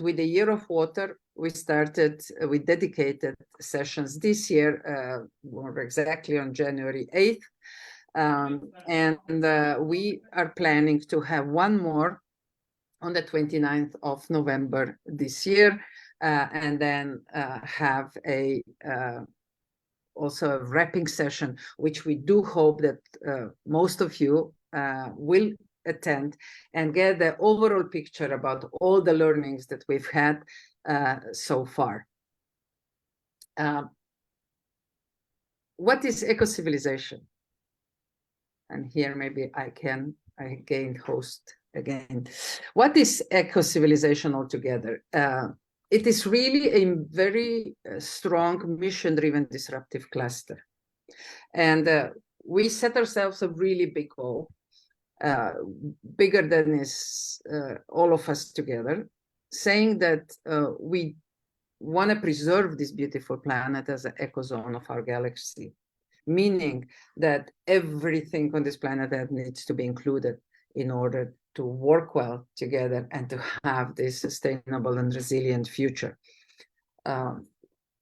with the Year of Water, we started with dedicated sessions this year, more exactly on January 8th. We are planning to have one more on the 29th of November this year, and then have also a wrapping session, which we do hope that most of you will attend and get the overall picture about all the learnings that we've had so far. What is eco-civilization? And here maybe I gain host again. What is eco-civilization altogether? It is really a very strong mission-driven disruptive cluster. And we set ourselves a really big goal, bigger than is all of us together, saying that we want to preserve this beautiful planet as an ecozone of our galaxy, meaning that everything on this planet that needs to be included in order to work well together and to have this sustainable and resilient future.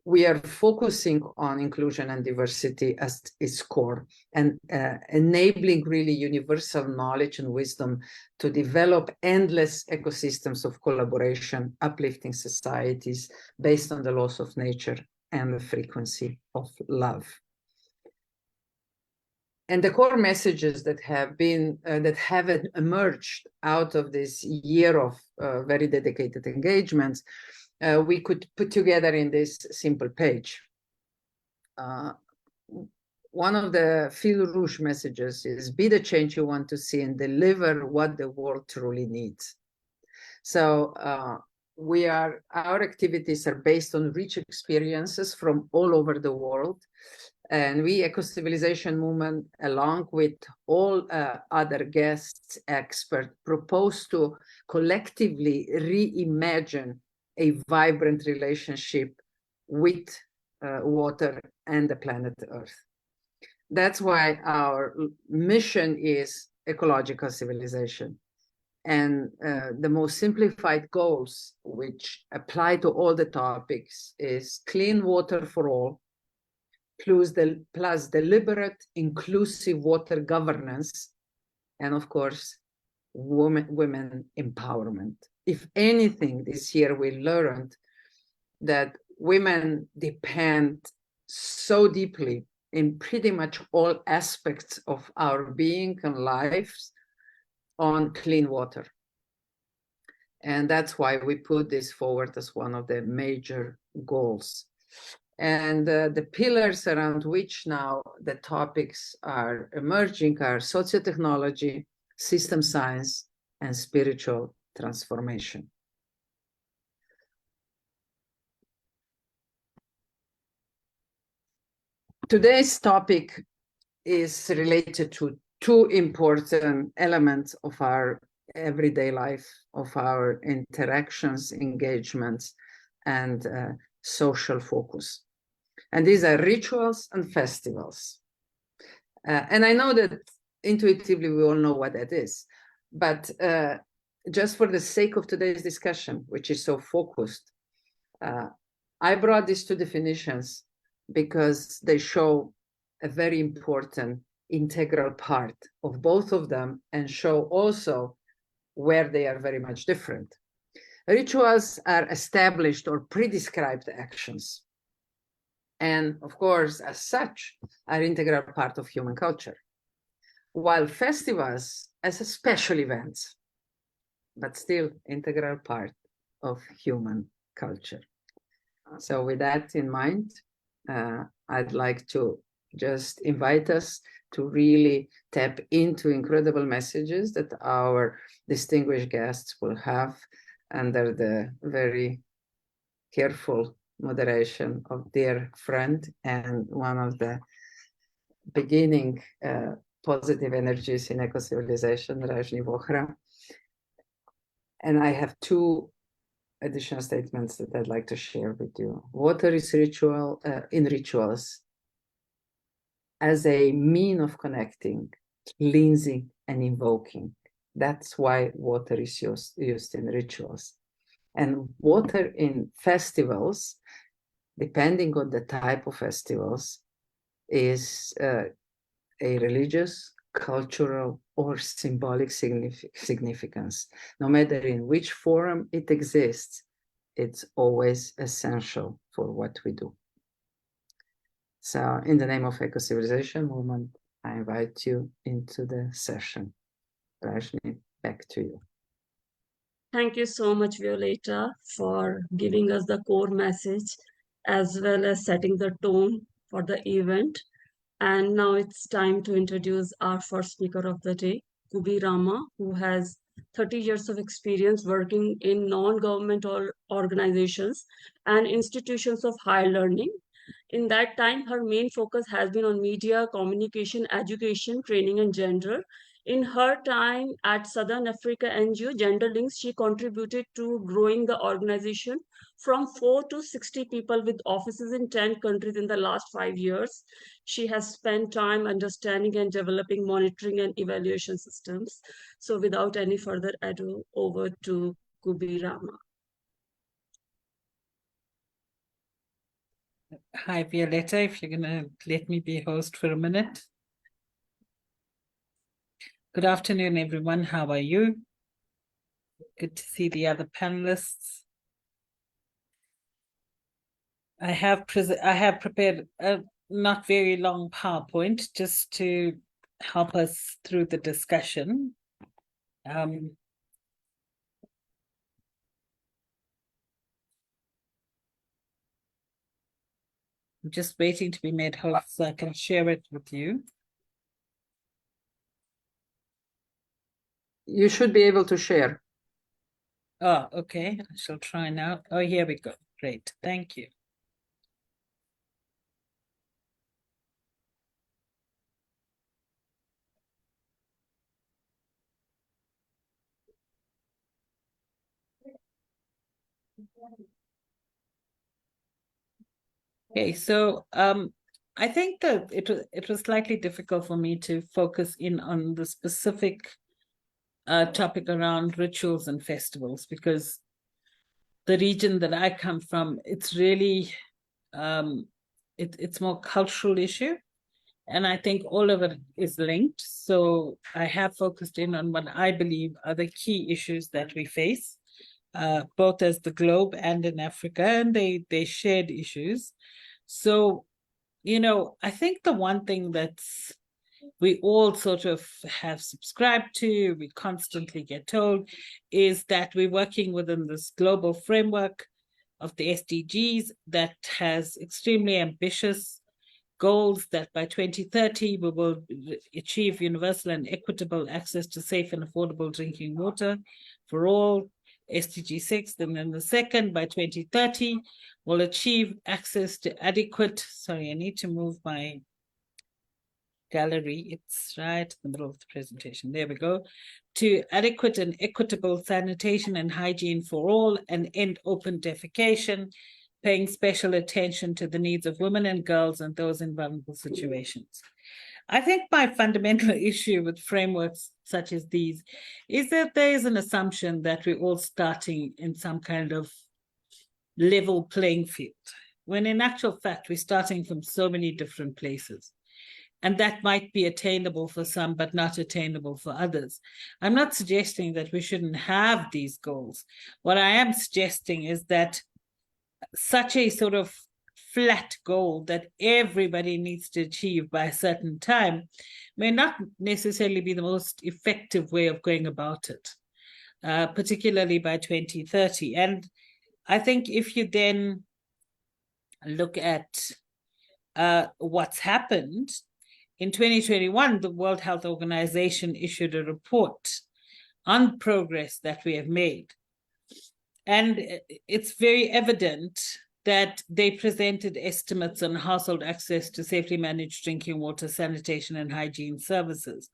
We are focusing on inclusion and diversity as its core, and enabling really universal knowledge and wisdom to develop endless ecosystems of collaboration, uplifting societies based on the laws of nature and the frequency of love. And the core messages that have emerged out of this year of very dedicated engagements, we could put together in this simple page. One of the fil rouge messages is, be the change you want to see and deliver what the world truly needs. So our activities are based on rich experiences from all over the world. And we, Eco-Civilization Movement, along with all other guests, experts, propose to collectively reimagine a vibrant relationship with water and the planet Earth. That's why our mission is ecological civilization. And the most simplified goals, which apply to all the topics, is clean water for all, plus deliberate, inclusive water governance, and of course, women empowerment. If anything, this year we learned that women depend so deeply in pretty much all aspects of our being and lives on clean water. And that's why we put this forward as one of the major goals. And the pillars around which now the topics are emerging are sociotechnology, system science, and spiritual transformation. Today's topic is related to two important elements of our everyday life, of our interactions, engagements, and social focus. And these are rituals and festivals. And I know that intuitively we all know what that is, but just for the sake of today's discussion, which is so focused, I brought these two definitions because they show a very important integral part of both of them and show also where they are very much different. Rituals are established or pre-described actions. And of course, as such, are integral part of human culture. While festivals as special events, but still integral part of human culture. So with that in mind, I'd like to just invite us to really tap into incredible messages that our distinguished guests will have under the very careful moderation of dear friend and one of the beginning positive energies in Eco-Civilization, Rajni Vohra. And I have two additional statements that I'd like to share with you. Water is ritual in rituals as a mean of connecting, cleansing, and invoking. That's why water is used in rituals. And water in festivals, depending on the type of festivals, is a religious, cultural, or symbolic significance. No matter in which form it exists, it's always essential for what we do. So in the name of Ecocivilisation movement, I invite you into the session. Rajni, back to you. Thank you so much, Violeta, for giving us the core message as well as setting the tone for the event. And now it's time to introduce our first speaker of the day, Kubi Rama, who has 30 years of experience working in non-governmental organizations and institutions of higher learning. In that time, her main focus has been on media, communication, education, training, and gender. In her time at Southern African NGO, Gender Links, she contributed to growing the organization from 4 to 60 people with offices in 10 countries in the last 5 years. She has spent time understanding and developing monitoring and evaluation systems. So without any further ado, over to Kubi Rama. Hi, Violeta, if you're going to let me be host for a minute. Good afternoon, everyone. How are you? Good to see the other panelists. I have prepared a not very long PowerPoint just to help us through the discussion. I'm just waiting to be made host so I can share it with you. You should be able to share. Oh, okay. I shall try now. Oh, here we go. Great. Thank you. Okay, so I think that it was slightly difficult for me to focus in on the specific topic around rituals and festivals, because the region that I come from, it's really it's more cultural issue, and I think all of it is linked. So I have focused in on what I believe are the key issues that we face, both as the globe and in Africa, and they shared issues. So, you know, I think the one thing that's we all sort of have subscribed to, we constantly get told, is that we're working within this global framework of the SDGs that has extremely ambitious goals that by 2030 we will achieve universal and equitable access to safe and affordable drinking water for all, SDG 6, and then the second, by 2030, will achieve access to adequate, sorry, I need to move my gallery, it's right in the middle of the presentation, there we go, to adequate and equitable sanitation and hygiene for all, and end open defecation, paying special attention to the needs of women and girls and those in vulnerable situations. I think my fundamental issue with frameworks such as these is that there is an assumption that we're all starting in some kind of level playing field, when in actual fact, we're starting from so many different places. And that might be attainable for some, but not attainable for others. I'm not suggesting that we shouldn't have these goals. What I am suggesting is that such a sort of flat goal that everybody needs to achieve by a certain time may not necessarily be the most effective way of going about it, particularly by 2030. And I think if you then look at what's happened, in 2021, the World Health Organization issued a report on progress that we have made. And it's very evident that they presented estimates on household access to safely managed drinking water, sanitation, and hygiene services.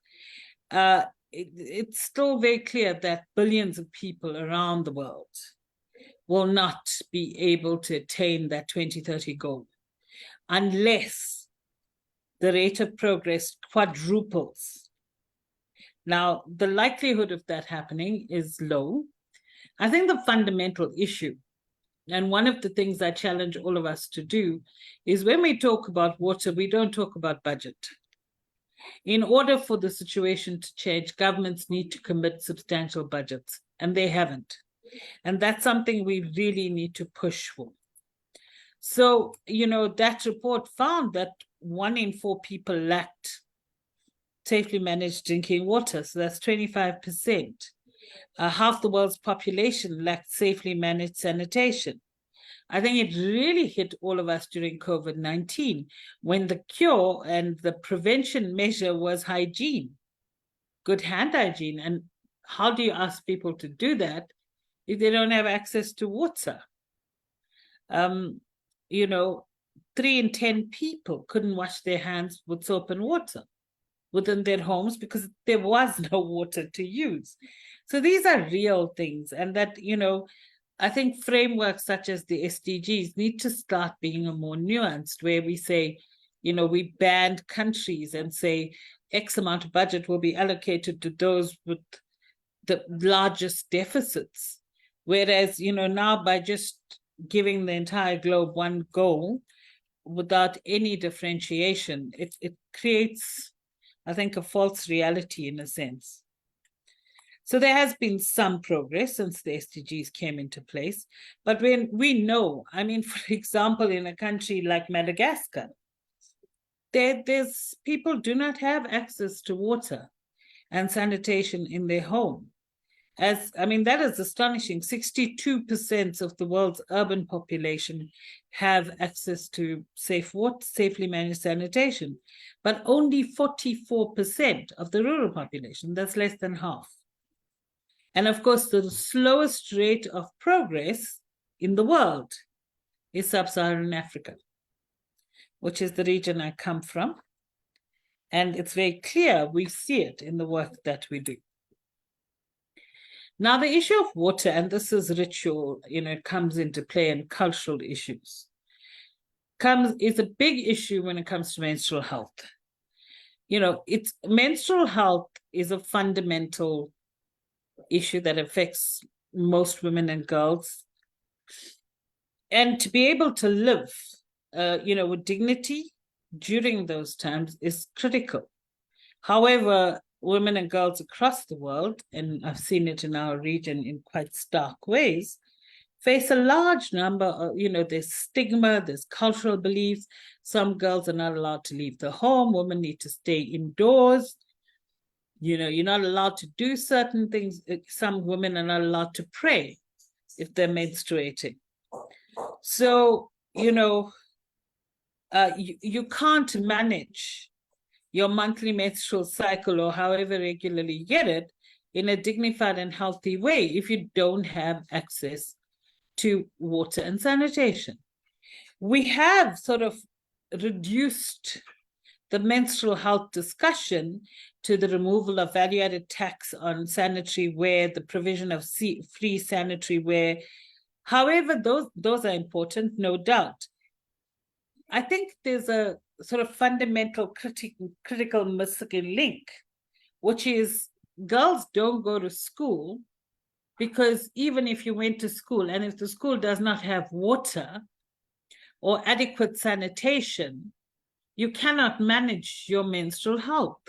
It's still very clear that billions of people around the world will not be able to attain that 2030 goal unless the rate of progress quadruples. Now, the likelihood of that happening is low, I think the fundamental issue, and one of the things I challenge all of us to do, is when we talk about water, we don't talk about budget. In order for the situation to change, governments need to commit substantial budgets, and they haven't. And that's something we really need to push for. So, that report found that 1 in 4 people lacked safely managed drinking water. So that's 25%. Half the world's population lacked safely managed sanitation. I think it really hit all of us during COVID-19 when the cure and the prevention measure was hygiene, good hand hygiene. And how do you ask people to do that if they don't have access to water? 3 in 10 people couldn't wash their hands with soap and water within their homes because there was no water to use. So these are real things, and that, I think frameworks such as the SDGs need to start being a more nuanced, where we say, we band countries and say X amount of budget will be allocated to those with the largest deficits. Whereas, now by just giving the entire globe one goal without any differentiation, it creates, I think, a false reality in a sense. So there has been some progress since the SDGs came into place, but when we know, for example, in a country like Madagascar, there's people do not have access to water and sanitation in their home. That is astonishing. 62% of the world's urban population have access to safe water, safely managed sanitation, but only 44% of the rural population, that's less than half. And of course, the slowest rate of progress in the world is sub-Saharan Africa, which is the region I come from. And it's very clear, we see it in the work that we do. Now, the issue of water, and this is ritual, it comes into play, and cultural issues, is a big issue when it comes to menstrual health. Menstrual health is a fundamental issue that affects most women and girls. And to be able to live, with dignity during those times is critical. However, women and girls across the world, and I've seen it in our region in quite stark ways, face a large number of, there's stigma, there's cultural beliefs. Some girls are not allowed to leave the home. Women need to stay indoors. You're not allowed to do certain things. Some women are not allowed to pray if they're menstruating. So, you can't manage your monthly menstrual cycle or however regularly you get it in a dignified and healthy way if you don't have access to water and sanitation. We have sort of reduced the menstrual health discussion to the removal of value-added tax on sanitary ware, the provision of free sanitary ware. However, those are important, no doubt. I think there's a sort of fundamental critical missing link, which is girls don't go to school because even if you went to school and if the school does not have water or adequate sanitation, you cannot manage your menstrual health.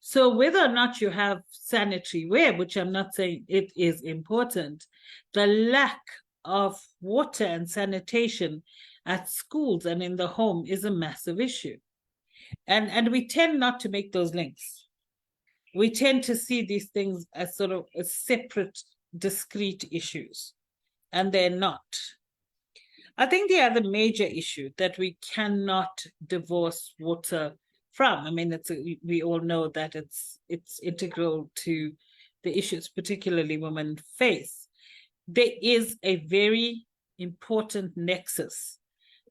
So whether or not you have sanitary wear, which I'm not saying it is important, the lack of water and sanitation at schools and in the home is a massive issue. And we tend not to make those links. We tend to see these things as sort of as separate, discrete issues, and they're not. I think the other major issue that we cannot divorce water from, we all know that it's integral to the issues particularly women face. There is a very important nexus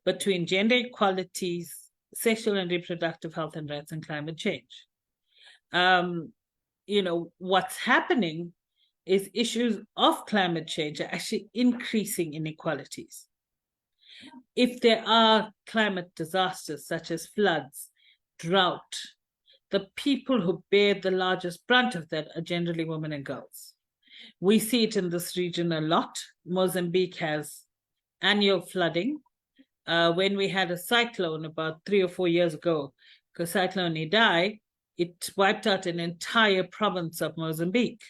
between gender equalities, sexual and reproductive health and rights, and climate change. What's happening is issues of climate change are actually increasing inequalities. If there are climate disasters such as floods, drought, the people who bear the largest brunt of that are generally women and girls. We see it in this region a lot. Mozambique has annual flooding. When we had a cyclone about 3 or 4 years ago, because Cyclone Idai, it wiped out an entire province of Mozambique.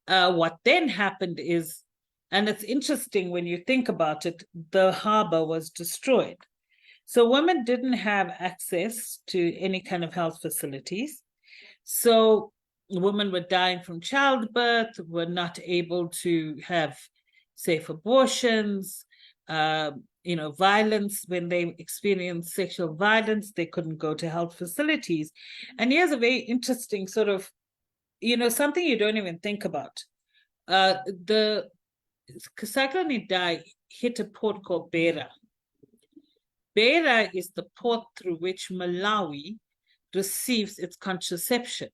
What then happened is, and it's interesting when you think about it, the harbor was destroyed. So women didn't have access to any kind of health facilities. So women were dying from childbirth, were not able to have safe abortions, violence. When they experienced sexual violence, they couldn't go to health facilities. And here's a very interesting sort of, something you don't even think about. The Cyclone Idai hit a port called Beira. Beira is the port through which Malawi receives its contraception.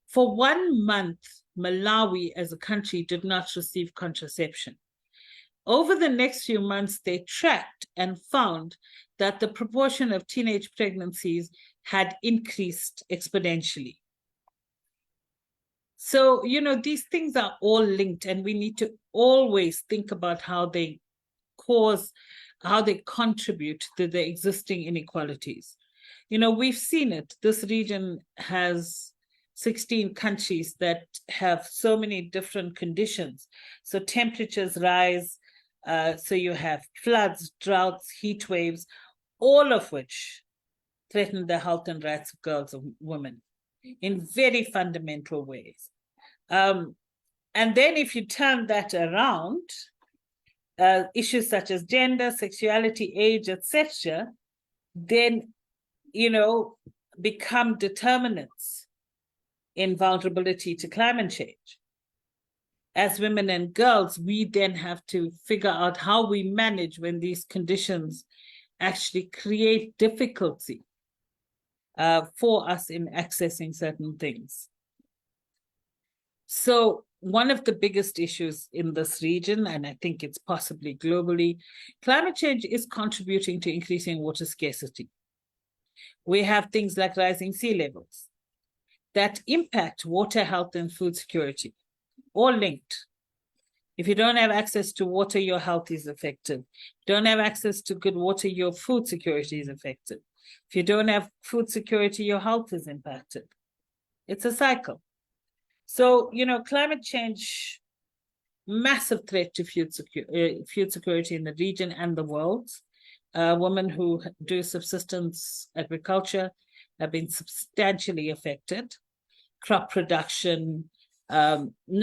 For 1 month, Malawi as a country did not receive contraception. Over the next few months, they tracked and found that the proportion of teenage pregnancies had increased exponentially. So, these things are all linked, and we need to always think about how they contribute to the existing inequalities. We've seen it. This region has 16 countries that have so many different conditions. So temperatures rise, so you have floods, droughts, heat waves, all of which threaten the health and rights of girls and women in very fundamental ways. And then if you turn that around, issues such as gender, sexuality, age, etc., then, become determinants in vulnerability to climate change. As women and girls, we then have to figure out how we manage when these conditions actually create difficulty for us in accessing certain things. So one of the biggest issues in this region, and I think it's possibly globally, climate change is contributing to increasing water scarcity. We have things like rising sea levels that impact water, health, and food security, all linked. If you don't have access to water, your health is affected. If you don't have access to good water, your food security is affected. If you don't have food security, your health is impacted. It's a cycle. So, climate change, massive threat to food security in the region and the world. Women who do subsistence agriculture have been substantially affected. Crop production,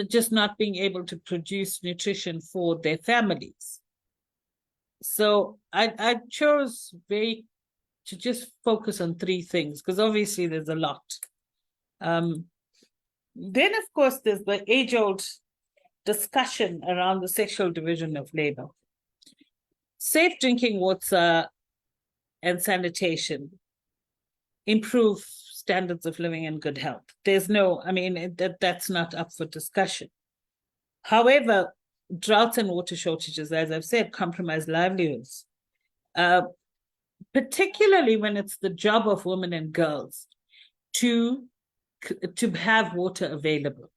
just not being able to produce nutrition for their families. So I chose to just focus on 3 things, because obviously there's a lot. Then, of course, there's the age-old discussion around the sexual division of labor. Safe drinking water and sanitation improve standards of living and good health. There's no, that's not up for discussion. However, droughts and water shortages, as I've said, compromise livelihoods, particularly when it's the job of women and girls to have water available.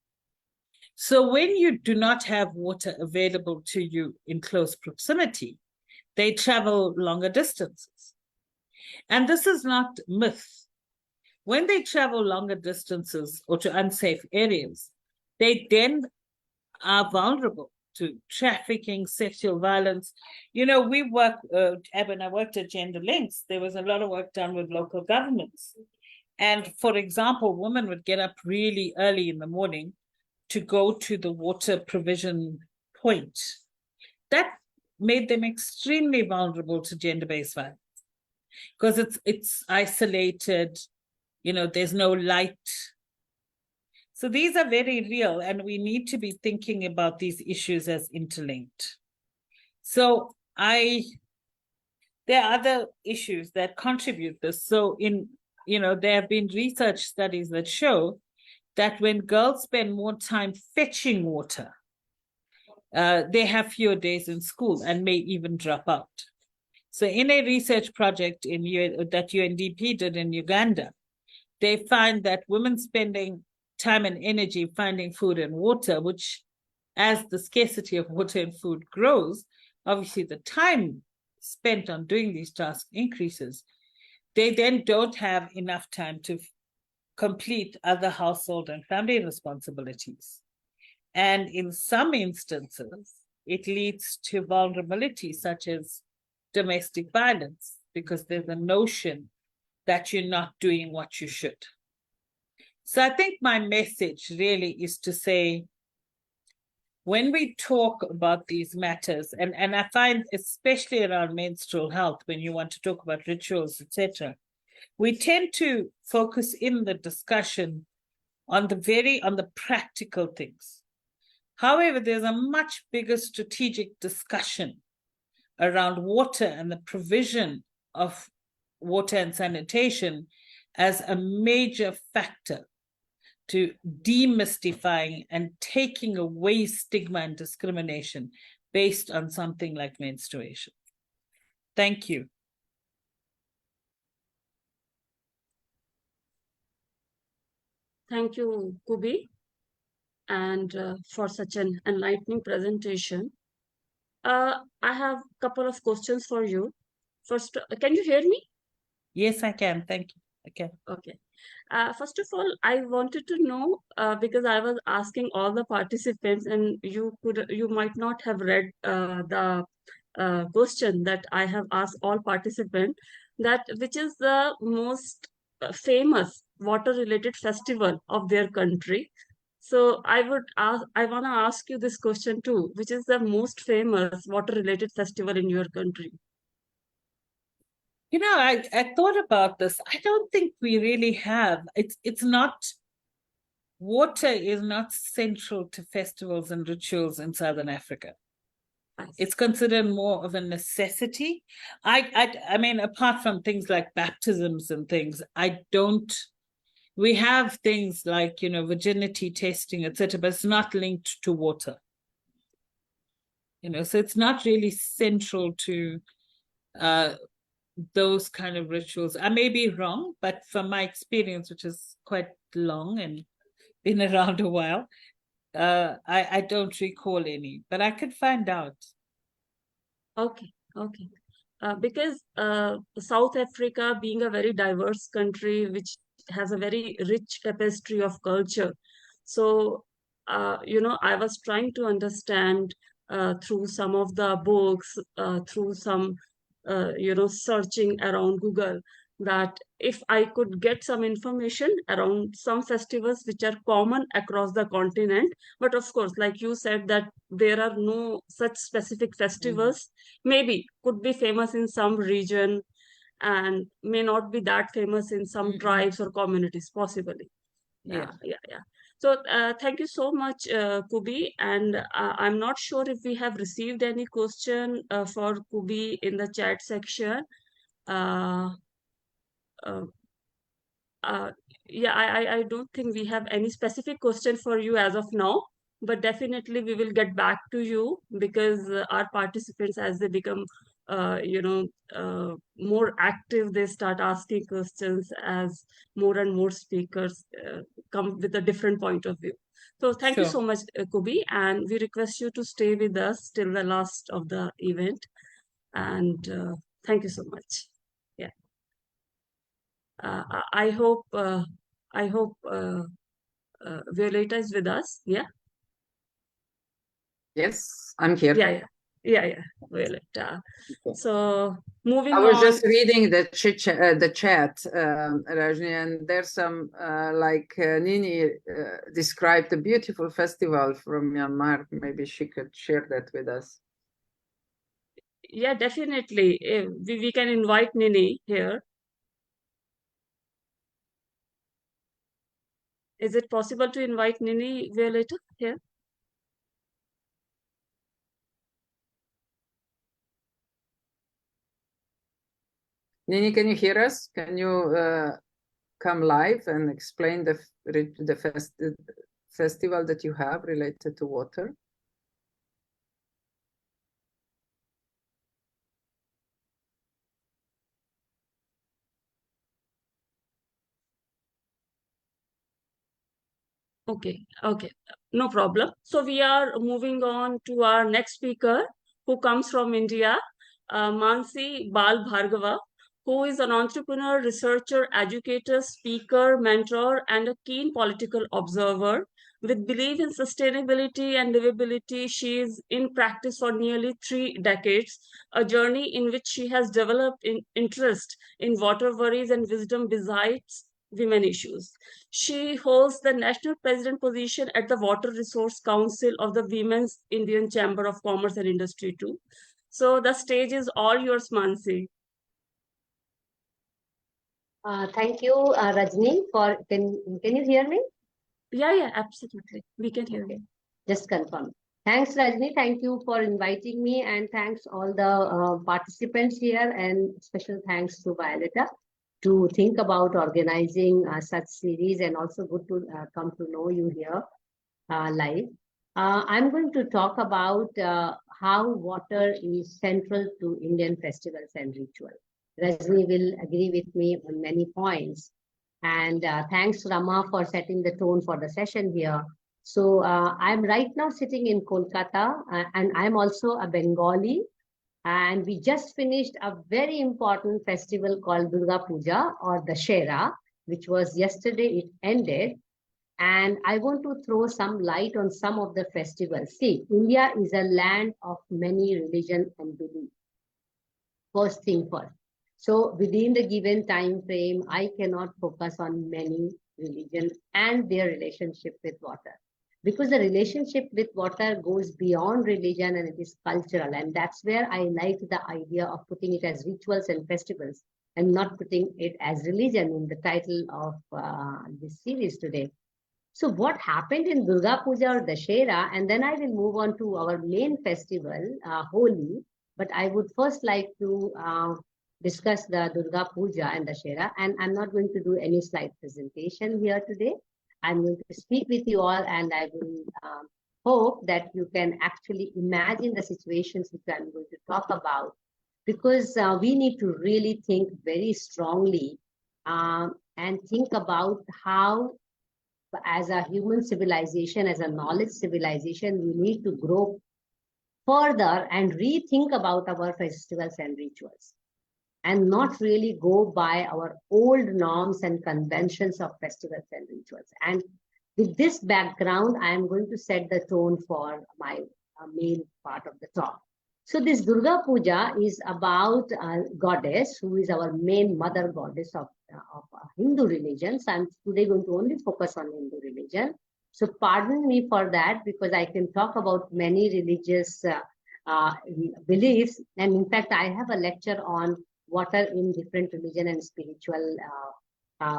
So when you do not have water available to you in close proximity, they travel longer distances. And this is not myth. When they travel longer distances or to unsafe areas, they then are vulnerable to trafficking, sexual violence. We work, when I worked at Gender Links, there was a lot of work done with local governments. And for example, women would get up really early in the morning to go to the water provision point. That made them extremely vulnerable to gender-based violence because it's isolated, there's no light. So these are very real, and we need to be thinking about these issues as interlinked. So there are other issues that contribute this. So there have been research studies that show that when girls spend more time fetching water, they have fewer days in school and may even drop out. So in a research project that UNDP did in Uganda, they find that women spending time and energy finding food and water, which as the scarcity of water and food grows, obviously the time spent on doing these tasks increases. They then don't have enough time to complete other household and family responsibilities. And in some instances, it leads to vulnerability, such as domestic violence, because there's a notion that you're not doing what you should. So I think my message really is to say, when we talk about these matters, and I find especially around menstrual health, when you want to talk about rituals, etc., we tend to focus in the discussion on the practical things. However, there's a much bigger strategic discussion around water and the provision of water and sanitation as a major factor to demystifying and taking away stigma and discrimination based on something like menstruation. Thank you. Thank you, 𝐿𝐵, and for such an enlightening presentation. I have a couple of questions for you. First, can you hear me? Yes, I can. Thank you. Okay. Okay. First of all, I wanted to know, because I was asking all the participants, and you might not have read the question that I have asked all participants, that which is the most famous water-related festival of their country. So I want to ask you this question too, which is the most famous water-related festival in your country? You know, I thought about this. I don't think we really have. It's not, water is not central to festivals and rituals in Southern Africa. It's considered more of a necessity. I mean, apart from things like baptisms and things, we have things like, you know, virginity testing, etc., but it's not linked to water. You know, so it's not really central to those kind of rituals. I may be wrong, but from my experience, which is quite long and been around a while, I don't recall any, but I could find out. Okay, okay. Because South Africa, being a very diverse country, which has a very rich tapestry of culture, so I was trying to understand through some of the books, through some searching around Google, that if I could get some information around some festivals which are common across the continent. But of course, like you said, that there are no such specific festivals. Maybe could be famous in some region and may not be that famous in some tribes or communities, possibly. Yeah. So thank you so much, 𝐿𝐵. And I'm not sure if we have received any question for 𝐿𝐵 in the chat section. Uh, uh, yeah, I don't think we have any specific question for you as of now, but definitely we will get back to you, because our participants, as they become more active, they start asking questions as more and more speakers come with a different point of view. So thank you so much, 𝐿𝐵, and we request you to stay with us till the last of the event. And thank you so much. Yeah. I hope Violeta is with us. Yeah. Yes, I'm here. Yeah, Violeta. Okay. So moving on. I was just reading the chat, Rajni, and there's some Nini described a beautiful festival from Myanmar. Maybe she could share that with us. Yeah, definitely. We can invite Nini here. Is it possible to invite Nini, Violeta, here? Nini, can you hear us? Can you come live and explain the festival that you have related to water? Okay, okay, no problem. So we are moving on to our next speaker who comes from India, Mansi Bal Bhargava, who is an entrepreneur, researcher, educator, speaker, mentor, and a keen political observer. With belief in sustainability and livability, she is in practice for nearly 3 decades, a journey in which she has developed interest in water worries and wisdom besides women issues. She holds the national president position at the Water Resource Council of the Women's Indian Chamber of Commerce and Industry too. So the stage is all yours, Mansi. Thank you, Rajni, for can you hear me? Yeah, absolutely. We can hear you. Just confirm. Thanks, Rajni. Thank you for inviting me, and thanks all the participants here, and special thanks to Violeta to think about organizing such series, and also good to come to know you here live. I'm going to talk about how water is central to Indian festivals and rituals. Rajni will agree with me on many points. And thanks, Rama, for setting the tone for the session here. So I'm right now sitting in Kolkata, and I'm also a Bengali. And we just finished a very important festival called Durga Puja or Dussehra, which was yesterday. It ended. And I want to throw some light on some of the festivals. See, India is a land of many religions and beliefs. First thing first. So within the given time frame, I cannot focus on many religions and their relationship with water. Because the relationship with water goes beyond religion and it is cultural. And that's where I like the idea of putting it as rituals and festivals and not putting it as religion in the title of this series today. So what happened in Durga Puja or Dussehra, and then I will move on to our main festival, Holi. But I would first like to discuss the Durga Puja and Dussehra, and I'm not going to do any slide presentation here today. I'm going to speak with you all, and I will hope that you can actually imagine the situations which I'm going to talk about, because we need to really think very strongly and think about how, as a human civilization, as a knowledge civilization, we need to grow further and rethink about our festivals and rituals, and not really go by our old norms and conventions of festivals and rituals. And with this background, I am going to set the tone for my main part of the talk. So this Durga Puja is about a goddess who is our main mother goddess of Hindu religion. So I'm today going to only focus on Hindu religion. So pardon me for that, because I can talk about many religious beliefs. And in fact, I have a lecture on water in different religion and spiritual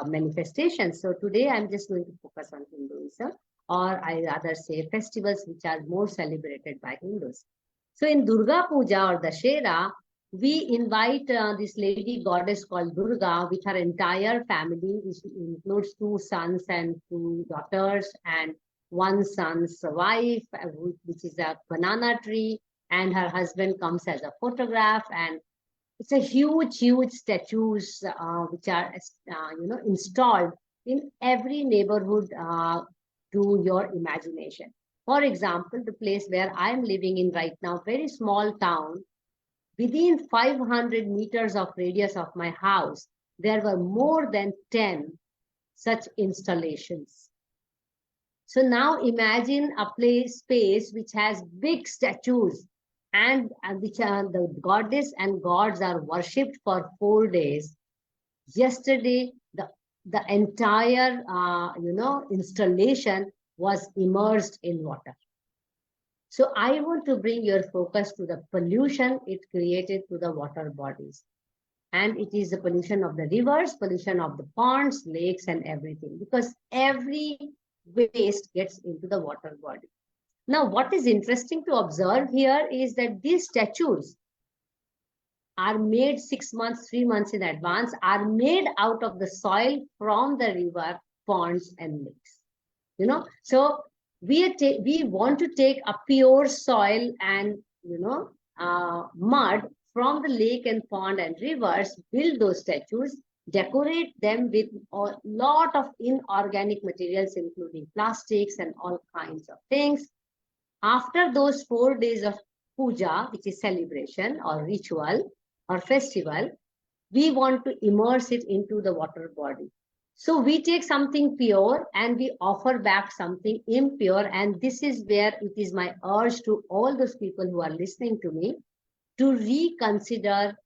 manifestations. So today I'm just going to focus on Hinduism, or I rather say festivals which are more celebrated by Hindus. So in Durga Puja or Dussehra, we invite this lady goddess called Durga with her entire family, which includes 2 sons and 2 daughters, and 1 son's wife, which is a banana tree, and her husband comes as a photograph. And it's a huge statues which are installed in every neighborhood to your imagination. For example, the place where I'm living in right now, very small town, within 500 meters of radius of my house, there were more than 10 such installations. So now imagine a space which has big statues, and which are the goddess and gods are worshipped for 4 days. Yesterday, the entire installation was immersed in water. So I want to bring your focus to the pollution it created to the water bodies. And it is the pollution of the rivers, pollution of the ponds, lakes, and everything, because every waste gets into the water body. Now, what is interesting to observe here is that these statues are made 6 months, 3 months in advance, are made out of the soil from the river, ponds, and lakes. So we want to take a pure soil and mud from the lake and pond and rivers, build those statues, decorate them with a lot of inorganic materials, including plastics and all kinds of things. After those 4 days of puja, which is celebration or ritual or festival, we want to immerse it into the water body. So we take something pure and we offer back something impure. And this is where it is my urge to all those people who are listening to me to reconsider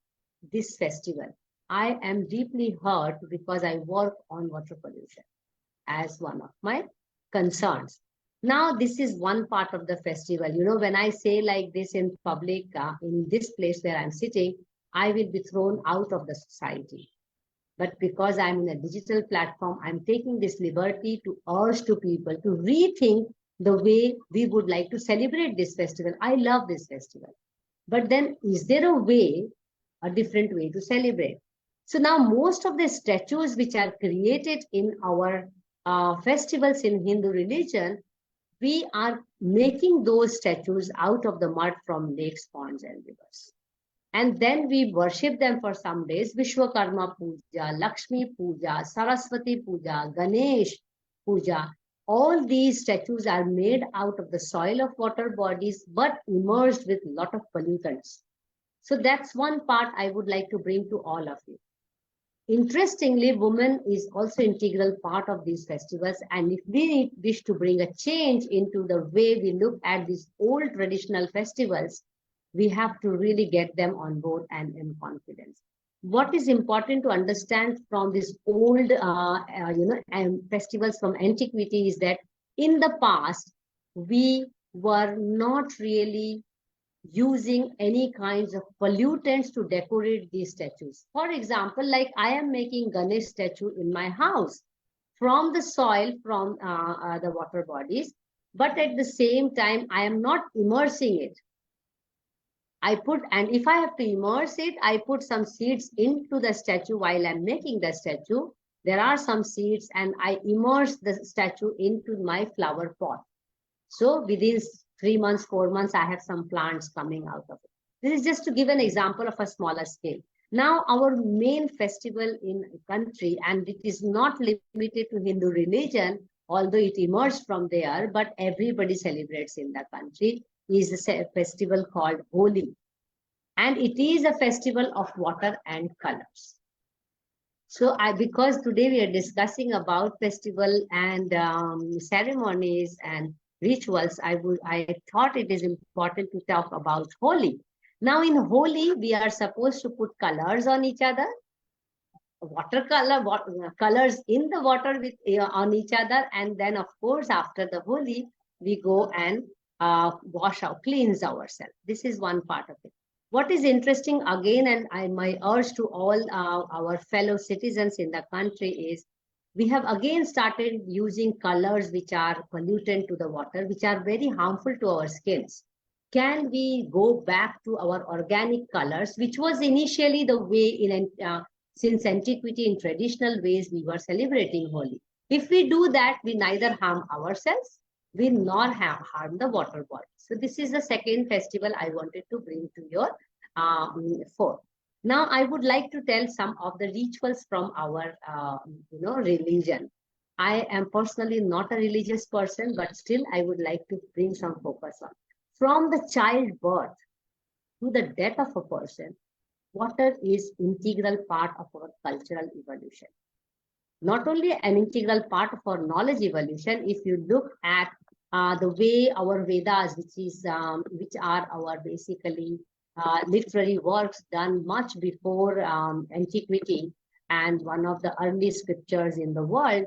this festival. I am deeply hurt because I work on water pollution as one of my concerns. Now, this is one part of the festival. You know, when I say like this in public, in this place where I'm sitting, I will be thrown out of the society. But because I'm in a digital platform, I'm taking this liberty to urge to people to rethink the way we would like to celebrate this festival. I love this festival. But then is there a way, a different way to celebrate? So now most of the statues which are created in our festivals in Hindu religion, we are making those statues out of the mud from lakes, ponds, and rivers. And then we worship them for some days. Vishwakarma Puja, Lakshmi Puja, Saraswati Puja, Ganesh Puja. All these statues are made out of the soil of water bodies, but immersed with a lot of pollutants. So that's one part I would like to bring to all of you. Interestingly, women is also integral part of these festivals. And if we wish to bring a change into the way we look at these old traditional festivals, we have to really get them on board and in confidence. What is important to understand from these old festivals from antiquity is that in the past, we were not really using any kinds of pollutants to decorate these statues. For example, like I am making Ganesh statue in my house from the soil from the water bodies, but at the same time, I am not immersing it. And if I have to immerse it, I put some seeds into the statue while I'm making the statue. There are some seeds and I immerse the statue into my flower pot. So within 3 months, 4 months, I have some plants coming out of it. This is just to give an example of a smaller scale. Now, our main festival in the country, and it is not limited to Hindu religion, although it emerged from there, but everybody celebrates in the country, is a festival called Holi. And it is a festival of water and colors. So because today we are discussing about festival and ceremonies and rituals, I thought it is important to talk about Holi. Now in Holi, we are supposed to put colors on each other, colors in the water with on each other, and then of course after the Holi, we go and cleanse ourselves. This is one part of it. What is interesting again, and my urge to all our fellow citizens in the country is, we have again started using colors which are pollutant to the water, which are very harmful to our skins. Can we go back to our organic colors, which was initially the way since antiquity in traditional ways we were celebrating Holi? If we do that, we neither harm ourselves, we nor harm the water body. So this is the second festival I wanted to bring to your fore. Now, I would like to tell some of the rituals from our, religion. I am personally not a religious person, but still I would like to bring some focus on. From the childbirth to the death of a person, water is integral part of our cultural evolution. Not only an integral part of our knowledge evolution, if you look at the way our Vedas, which are our basically literary works done much before antiquity and one of the early scriptures in the world,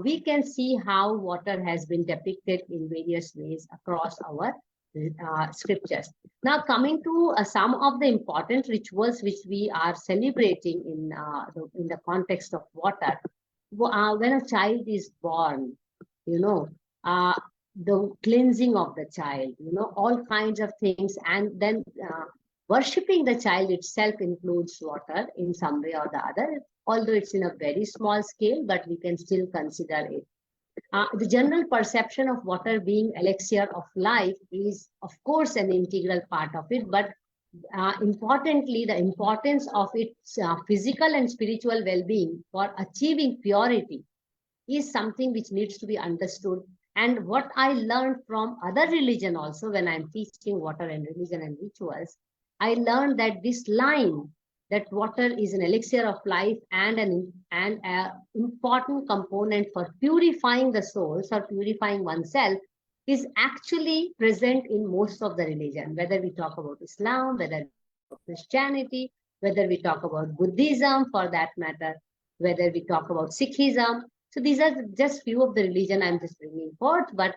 we can see how water has been depicted in various ways across our scriptures. Now, coming to some of the important rituals which we are celebrating in the context of water. When a child is born, the cleansing of the child, all kinds of things, and then worshipping the child itself includes water in some way or the other, although it's in a very small scale, but we can still consider it. The general perception of water being elixir of life is, of course, an integral part of it, but importantly, the importance of its physical and spiritual well-being for achieving purity is something which needs to be understood. And what I learned from other religion also, when I'm teaching water and religion and rituals, I learned that this line, that water is an elixir of life and an important component for purifying the souls or purifying oneself, is actually present in most of the religion, whether we talk about Islam, whether we talk about Christianity, whether we talk about Buddhism for that matter, whether we talk about Sikhism. So these are just few of the religion I'm just bringing forth, but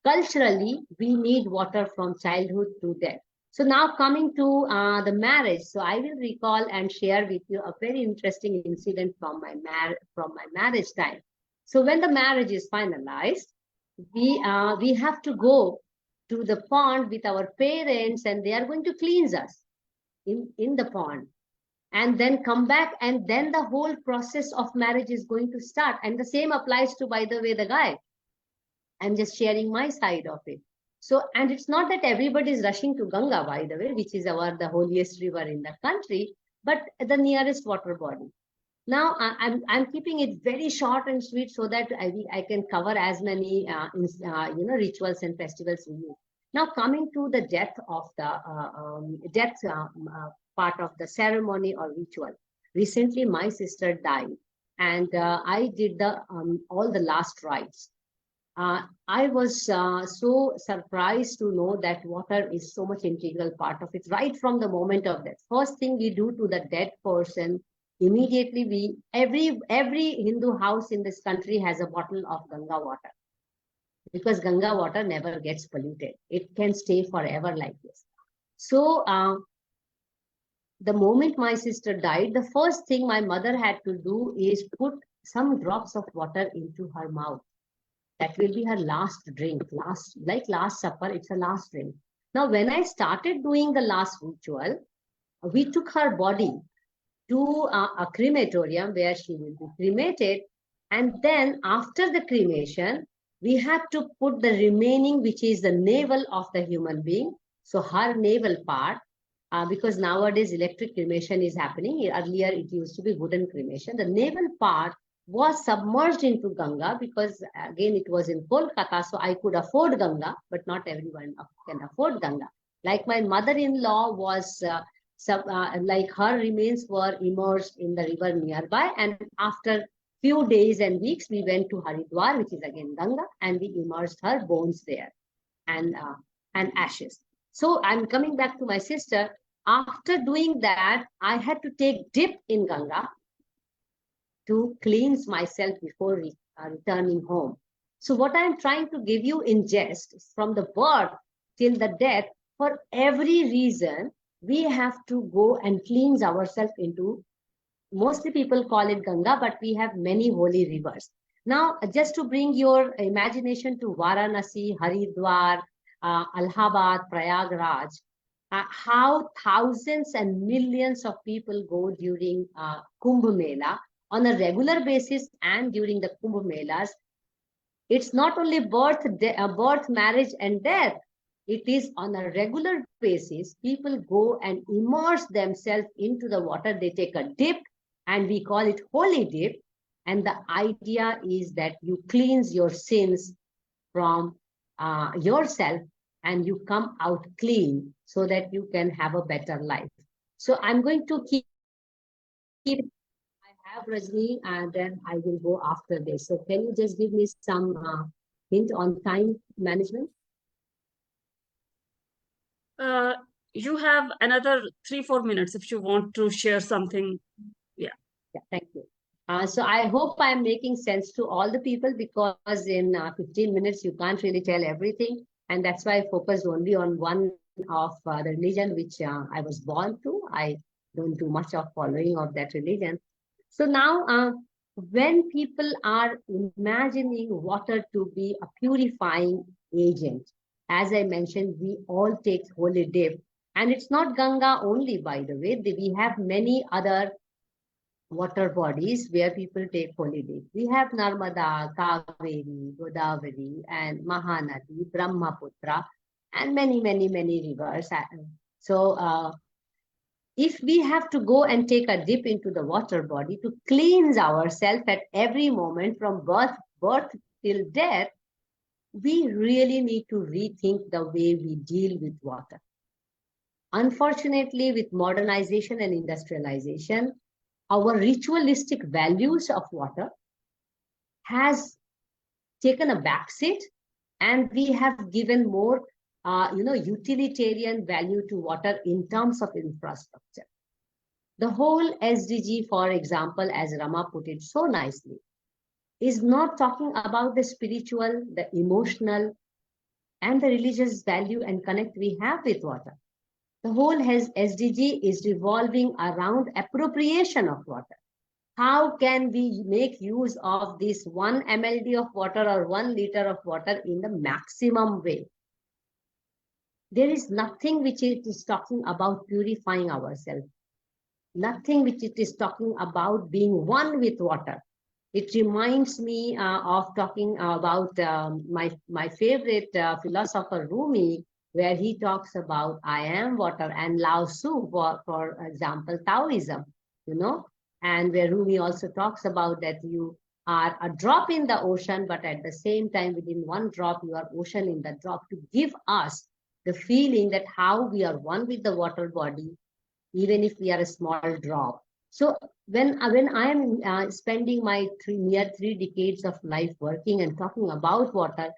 culturally, we need water from childhood to death. So now coming to the marriage. So I will recall and share with you a very interesting incident from my marriage time. So when the marriage is finalized, we have to go to the pond with our parents, and they are going to cleanse us in the pond, and then come back, and then the whole process of marriage is going to start. And the same applies to, by the way, the guy. I'm just sharing my side of it. So, and it's not that everybody is rushing to Ganga, by the way, which is the holiest river in the country, but the nearest water body. Now, I'm keeping it very short and sweet so that I can cover as many rituals and festivals we use. Now, coming to the death of the part of the ceremony or ritual. Recently, my sister died, and I did all the last rites. I was so surprised to know that water is so much integral part of it, right from the moment of death. First thing we do to the dead person, immediately every Hindu house in this country has a bottle of Ganga water, because Ganga water never gets polluted. It can stay forever like this. So the moment my sister died, the first thing my mother had to do is put some drops of water into her mouth. That will be her last drink, like last supper, it's a last drink. Now, when I started doing the last ritual, we took her body to a crematorium where she will be cremated. And then after the cremation, we had to put the remaining, which is the navel of the human being. So her navel part, because nowadays electric cremation is happening. Earlier, it used to be wooden cremation. The navel part was submerged into Ganga, because again, it was in Kolkata, so I could afford Ganga, but not everyone can afford Ganga. Like my mother-in-law was, like her remains were immersed in the river nearby, and after few days and weeks, we went to Haridwar, which is again Ganga, and we immersed her bones there and ashes. So I'm coming back to my sister. After doing that, I had to take dip in Ganga to cleanse myself before returning home. So what I'm trying to give you in jest is from the birth till the death, for every reason, we have to go and cleanse ourselves into, mostly people call it Ganga, but we have many holy rivers. Now, just to bring your imagination to Varanasi, Haridwar, Allahabad, Prayagraj, how thousands and millions of people go during Kumbh Mela on a regular basis, and during the Kumbh Melas, it's not only birth, marriage, and death. It is on a regular basis. People go and immerse themselves into the water. They take a dip, and we call it holy dip. And the idea is that you cleanse your sins from yourself, and you come out clean so that you can have a better life. So I'm going to keep Rajni, and then I will go after this. So can you just give me some hint on time management? You have another 3-4 minutes if you want to share something. Yeah, thank you. So I hope I'm making sense to all the people, because in 15 minutes, you can't really tell everything. And that's why I focused only on one of the religion which I was born to. I don't do much of following of that religion. So now, when people are imagining water to be a purifying agent, as I mentioned, we all take holy dip. And it's not Ganga only, by the way. We have many other water bodies where people take holy dip. We have Narmada, Kaveri, Godavari, and Mahanadi, Brahmaputra, and many, many, many rivers. So if we have to go and take a dip into the water body to cleanse ourselves at every moment from birth till death, we really need to rethink the way we deal with water. Unfortunately, with modernization and industrialization, our ritualistic values of water has taken a backseat, and we have given more utilitarian value to water in terms of infrastructure. The whole SDG, for example, as Rama put it so nicely, is not talking about the spiritual, the emotional, and the religious value and connect we have with water. The whole SDG is revolving around appropriation of water. How can we make use of this 1 mld of water or 1 liter of water in the maximum way? There is nothing which it is talking about purifying ourselves. Nothing which it is talking about being one with water. It reminds me of talking about my favorite philosopher Rumi, where he talks about I am water, and Lao Tzu, for example, Taoism, and where Rumi also talks about that you are a drop in the ocean, but at the same time, within one drop, you are ocean in the drop, to give us the feeling that how we are one with the water body, even if we are a small drop. So when I am spending my near 3 decades of life working and talking about water,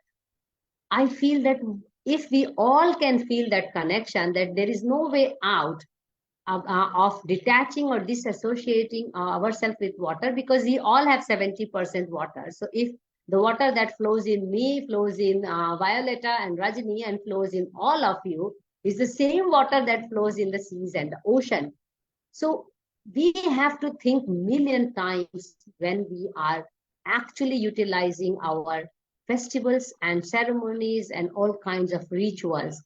I feel that if we all can feel that connection, that there is no way out of detaching or disassociating ourselves with water, because we all have 70% water. So if the water that flows in me, flows in Violeta and Rajni, and flows in all of you, is the same water that flows in the seas and the ocean. So we have to think million times when we are actually utilizing our festivals and ceremonies and all kinds of rituals.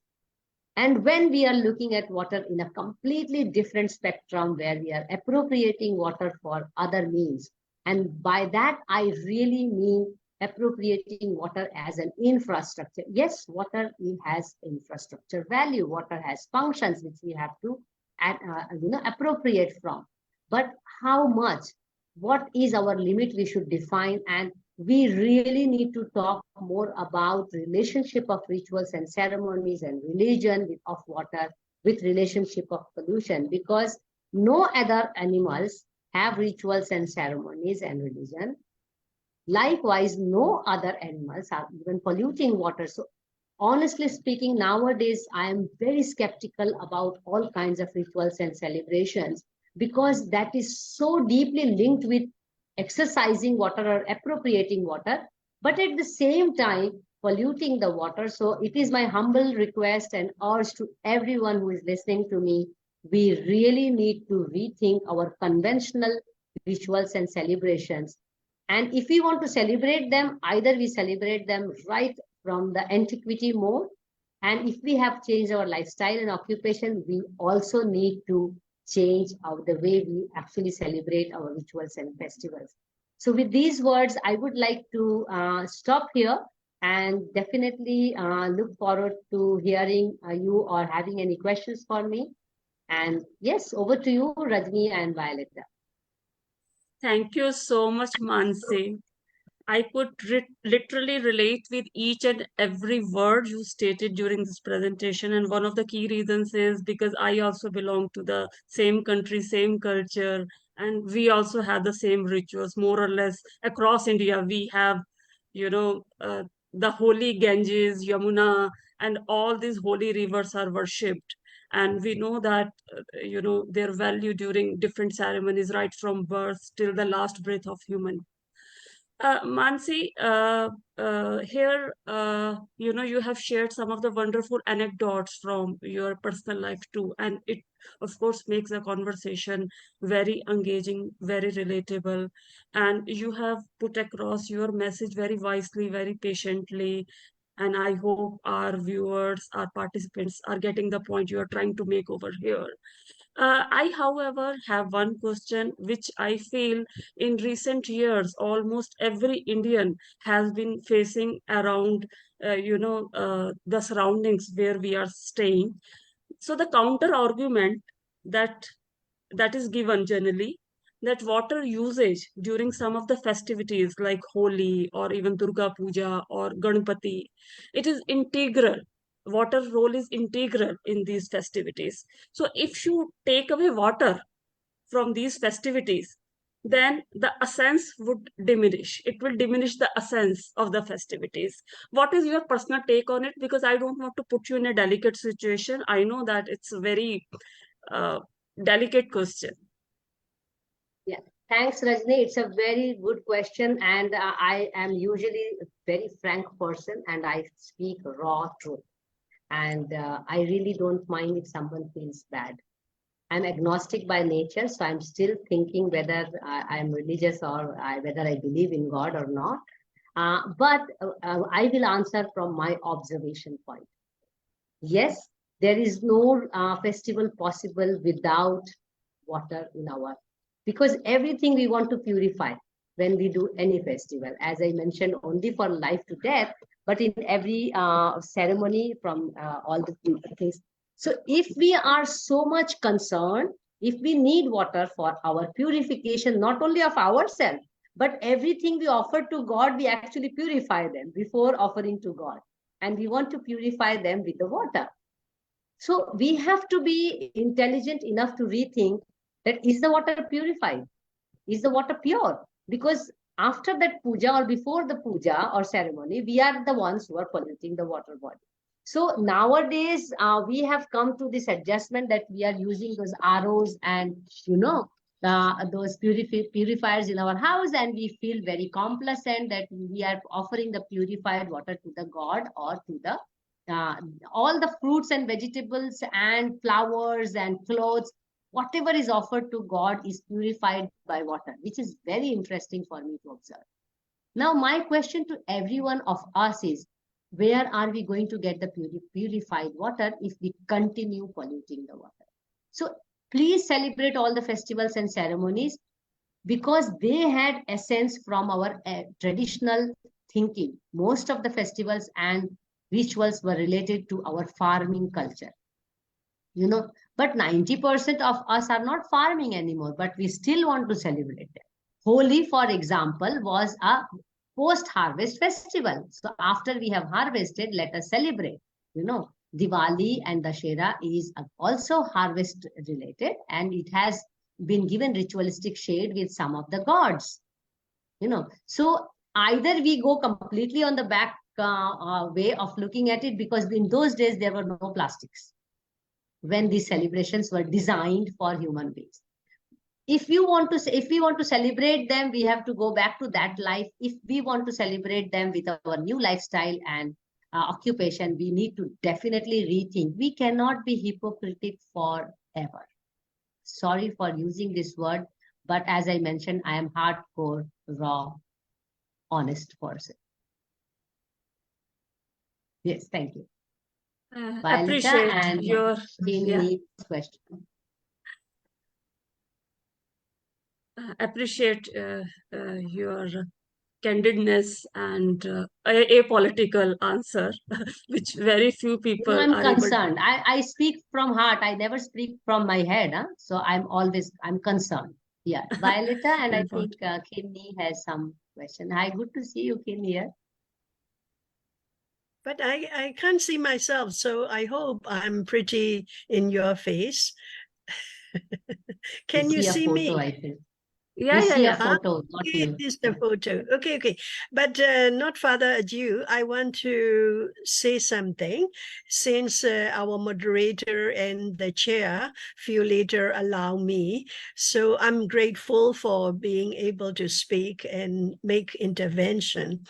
And when we are looking at water in a completely different spectrum, where we are appropriating water for other means. And by that, I really mean appropriating water as an infrastructure. Yes, water has infrastructure value. Water has functions which we have to appropriate from. But how much? What is our limit we should define? And we really need to talk more about relationship of rituals and ceremonies and religion of water with relationship of pollution, because no other animals have rituals and ceremonies and religion. Likewise, no other animals are even polluting water. So honestly speaking, nowadays, I am very skeptical about all kinds of rituals and celebrations, because that is so deeply linked with exercising water or appropriating water, but at the same time, polluting the water. So it is my humble request and urge to everyone who is listening to me, we really need to rethink our conventional rituals and celebrations. And if we want to celebrate them, either we celebrate them right from the antiquity mode, and if we have changed our lifestyle and occupation, we also need to change the way we actually celebrate our rituals and festivals. So with these words, I would like to stop here, and definitely look forward to hearing you or having any questions for me. And yes, over to you, Rajni and Violeta. Thank you so much, Mansi. I could literally relate with each and every word you stated during this presentation. And one of the key reasons is because I also belong to the same country, same culture, and we also have the same rituals, more or less across India. We have, the holy Ganges, Yamuna, and all these holy rivers are worshipped. And we know that, their value during different ceremonies, right from birth till the last breath of human. Mansi, here, you have shared some of the wonderful anecdotes from your personal life too. And it, of course, makes the conversation very engaging, very relatable. And you have put across your message very wisely, very patiently. And I hope our viewers, our participants are getting the point you are trying to make over here. I, however, have one question which I feel in recent years, almost every Indian has been facing around, the surroundings where we are staying. So the counter argument that that is given generally, that water usage during some of the festivities like Holi or even Durga Puja or Ganpati, it is integral. Water role is integral in these festivities. So if you take away water from these festivities, then the essence would diminish. It will diminish the essence of the festivities. What is your personal take on it? Because I don't want to put you in a delicate situation. I know that it's a very uh, delicate question. Yeah, thanks, Rajni. It's a very good question, and I am usually a very frank person, and I speak raw truth. And I really don't mind if someone feels bad. I'm agnostic by nature, so I'm still thinking whether I'm religious or whether I believe in God or not. But I will answer from my observation point. Yes, there is no festival possible without water in our, because everything we want to purify when we do any festival, as I mentioned, only for life to death, but in every ceremony from all the things. So if we are so much concerned, if we need water for our purification, not only of ourselves, but everything we offer to God, we actually purify them before offering to God. And we want to purify them with the water. So we have to be intelligent enough to rethink that, is the water purified? Is the water pure? Because after that puja or before the puja or ceremony, we are the ones who are polluting the water body. So nowadays, we have come to this adjustment that we are using those ROs and, those purifiers in our house, and we feel very complacent that we are offering the purified water to the God or to the all the fruits and vegetables and flowers and clothes, whatever is offered to God is purified by water, which is very interesting for me to observe. Now, my question to every one of us is, where are we going to get the purified water if we continue polluting the water? So please celebrate all the festivals and ceremonies, because they had essence from our traditional thinking. Most of the festivals and rituals were related to our farming culture. But 90% of us are not farming anymore, but we still want to celebrate them. Holi, for example, was a post-harvest festival. So after we have harvested, let us celebrate. Diwali and Dussehra is also harvest related, and it has been given ritualistic shade with some of the gods. So either we go completely on the back way of looking at it, because in those days there were no plastics when these celebrations were designed for human beings. If we want to celebrate them, we have to go back to that life. If we want to celebrate them with our new lifestyle and occupation, we need to definitely rethink. We cannot be hypocritic forever. Sorry for using this word, but as I mentioned, I am hardcore, raw, honest person. Yes, thank you. Appreciate your question. Appreciate your candidness and apolitical answer, which very few people I'm are concerned. I speak from heart. I never speak from my head. So I'm concerned. Yeah, Violeta, and I think 𝐿𝐴𝐚𝐴 has some question. Hi, good to see you, 𝐿𝐴𝐚𝐴, here. But I can't see myself, so I hope I'm pretty in your face. Can you see photo, me? I think. Yeah. Photo, not you. It is the photo. Okay. But not further ado, I want to say something, since our moderator and the chair few later allow me. So I'm grateful for being able to speak and make intervention.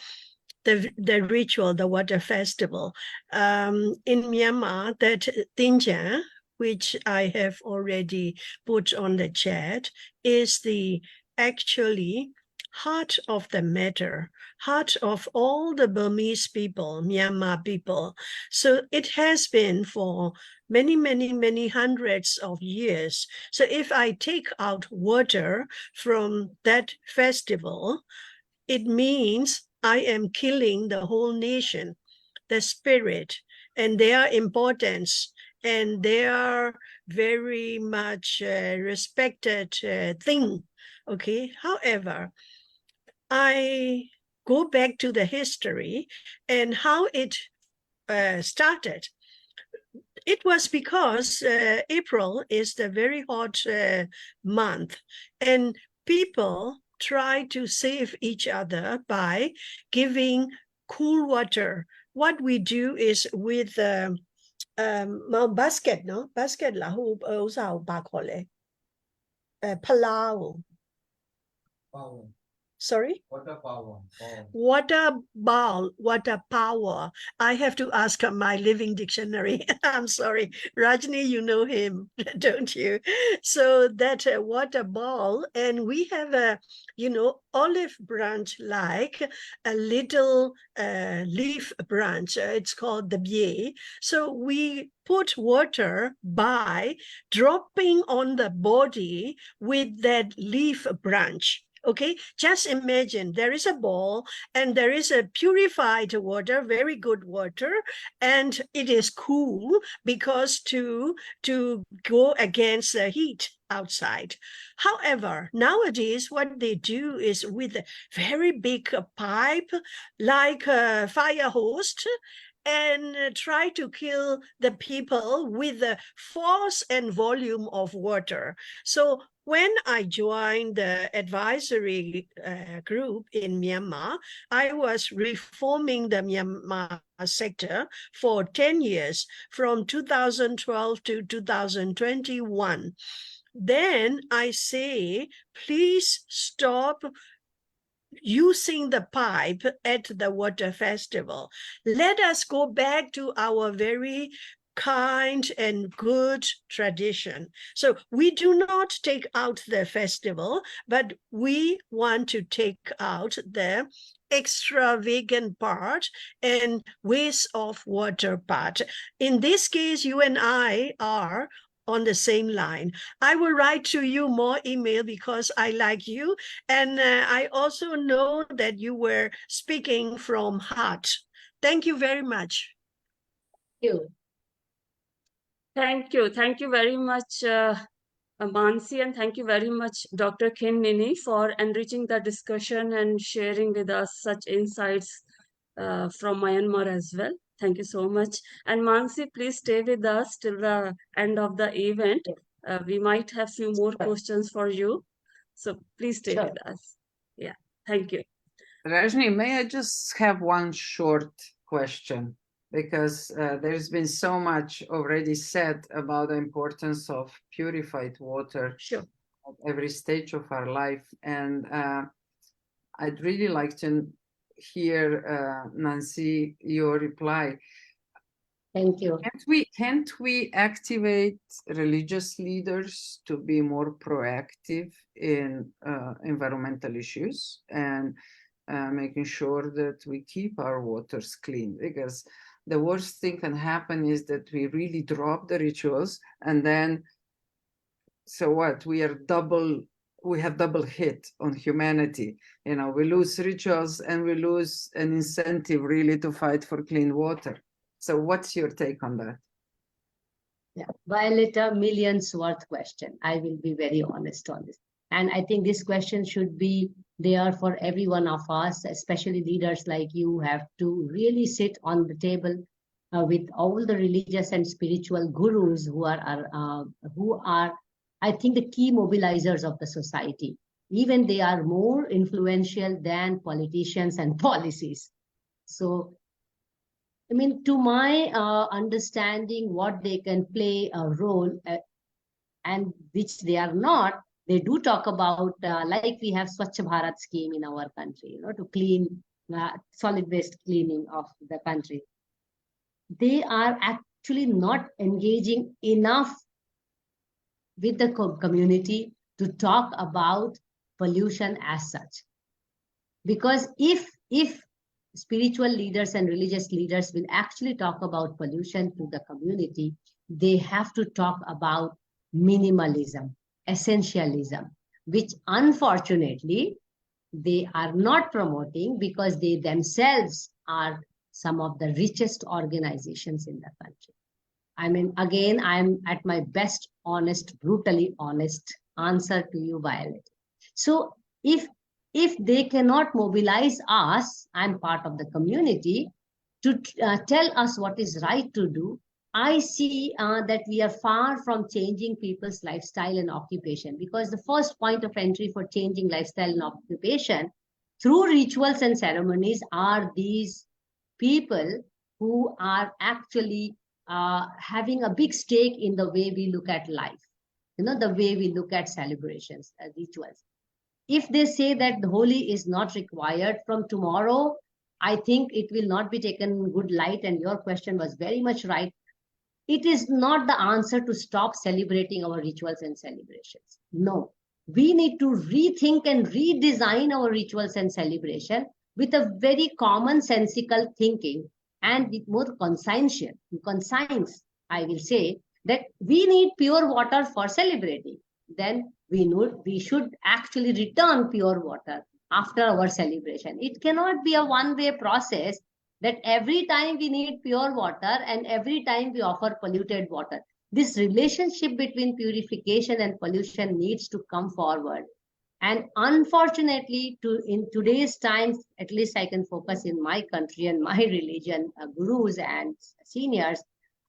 The ritual, the water festival. In Myanmar, that 𝐷𝐴𝐿, which I have already put on the chat, is the actually heart of the matter, heart of all the Burmese people, Myanmar people. So it has been for many hundreds of years. So if I take out water from that festival, it means I am killing the whole nation, the spirit, and their importance and they are very much respected thing. Okay, however, I go back to the history and how it started. It was because April is the very hot month, and people try to save each other by giving cool water. What we do is with basket, no? Basket là hô sao bà gọi lệ? Palau. Sorry? Water power. I have to ask my living dictionary. I'm sorry. Rajni, you know him, don't you? So that water ball, and we have a, olive branch, like a little leaf branch. It's called the 𝐵𝐴. So we put water by dropping on the body with that leaf branch. Okay, just imagine there is a ball and there is a purified water, very good water, and it is cool because to go against the heat outside. However, nowadays what they do is with a very big pipe, like a fire hose, and try to kill the people with the force and volume of water. So when I joined the advisory group in Myanmar, I was reforming the Myanmar sector for 10 years, from 2012 to 2021. Then I say, please stop using the pipe at the water festival. Let us go back to our very kind and good tradition. So we do not take out the festival, but we want to take out the extravagant part and waste of water part. In this case, you and I are on the same line. I will write to you more email because I like you. And I also know that you were speaking from heart. Thank you very much. Thank you. Thank you. Thank you very much, Mansi, and thank you very much, Dr. 𝐿𝐻𝐻, for enriching the discussion and sharing with us such insights from Myanmar as well. Thank you so much. And Mansi, please stay with us till the end of the event. We might have few more questions for you. So please stay with us. Yeah, thank you. Rajni, may I just have one short question? Because there's been so much already said about the importance of purified water Sure. at every stage of our life. And I'd really like to hear, Nancy, your reply. Thank you. Can't we activate religious leaders to be more proactive in environmental issues and making sure that we keep our waters clean? Because the worst thing can happen is that we really drop the rituals, and then, so what? We have double hit on humanity. We lose rituals and we lose an incentive really to fight for clean water. So what's your take on that? Yeah, Violeta, millions worth question. I will be very honest on this. And I think this question should be there for every one of us, especially leaders like you, have to really sit on the table with all the religious and spiritual gurus who are, I think, the key mobilizers of the society. Even they are more influential than politicians and policies. So, I mean, to my understanding, what they can play a role and which they are not, they do talk about, like we have Swachh Bharat scheme in our country, to clean solid waste cleaning of the country. They are actually not engaging enough with the community to talk about pollution as such. Because if spiritual leaders and religious leaders will actually talk about pollution to the community, they have to talk about minimalism, essentialism, which unfortunately they are not promoting because they themselves are some of the richest organizations in the country. I mean, again, I'm at my best, honest, brutally honest answer to you, Violet. So if they cannot mobilize us, I'm part of the community, to tell us what is right to do, I see that we are far from changing people's lifestyle and occupation, because the first point of entry for changing lifestyle and occupation through rituals and ceremonies are these people who are actually having a big stake in the way we look at life, the way we look at celebrations, rituals. If they say that the Holi is not required from tomorrow, I think it will not be taken in good light. And your question was very much right. It is not the answer to stop celebrating our rituals and celebrations. No, we need to rethink and redesign our rituals and celebration with a very commonsensical thinking and with more conscience, I will say, that we need pure water for celebrating. Then we should actually return pure water after our celebration. It cannot be a one-way process that every time we need pure water and every time we offer polluted water. This relationship between purification and pollution needs to come forward. And unfortunately, in today's times, at least I can focus in my country and my religion, gurus and seniors,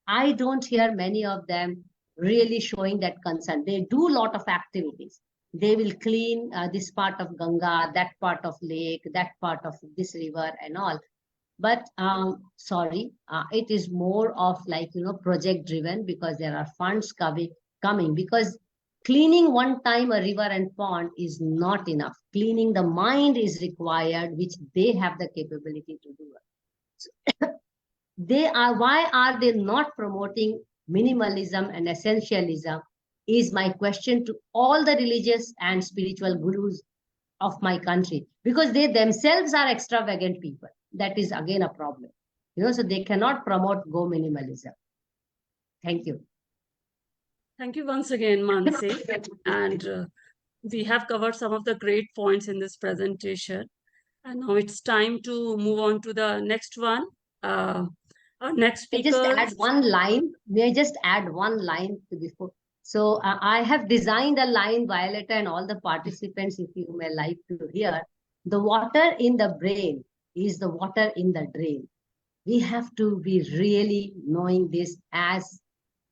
I don't hear many of them really showing that concern. They do a lot of activities. They will clean this part of Ganga, that part of lake, that part of this river and all. But sorry, it is more of like, project driven, because there are funds coming, because cleaning one time a river and pond is not enough. Cleaning the mind is required, which they have the capability to do. So, why are they not promoting minimalism and essentialism is my question to all the religious and spiritual gurus of my country, because they themselves are extravagant people. That is again a problem, so they cannot promote go minimalism. Thank you. Thank you once again, Mansi. And we have covered some of the great points in this presentation. And now it's time to move on to the next one. Our next speaker. Just add one line. May I just add one line to before? So I have designed a line, Violeta, and all the participants, if you may like to hear. The water in the brain is the water in the drain. We have to be really knowing this as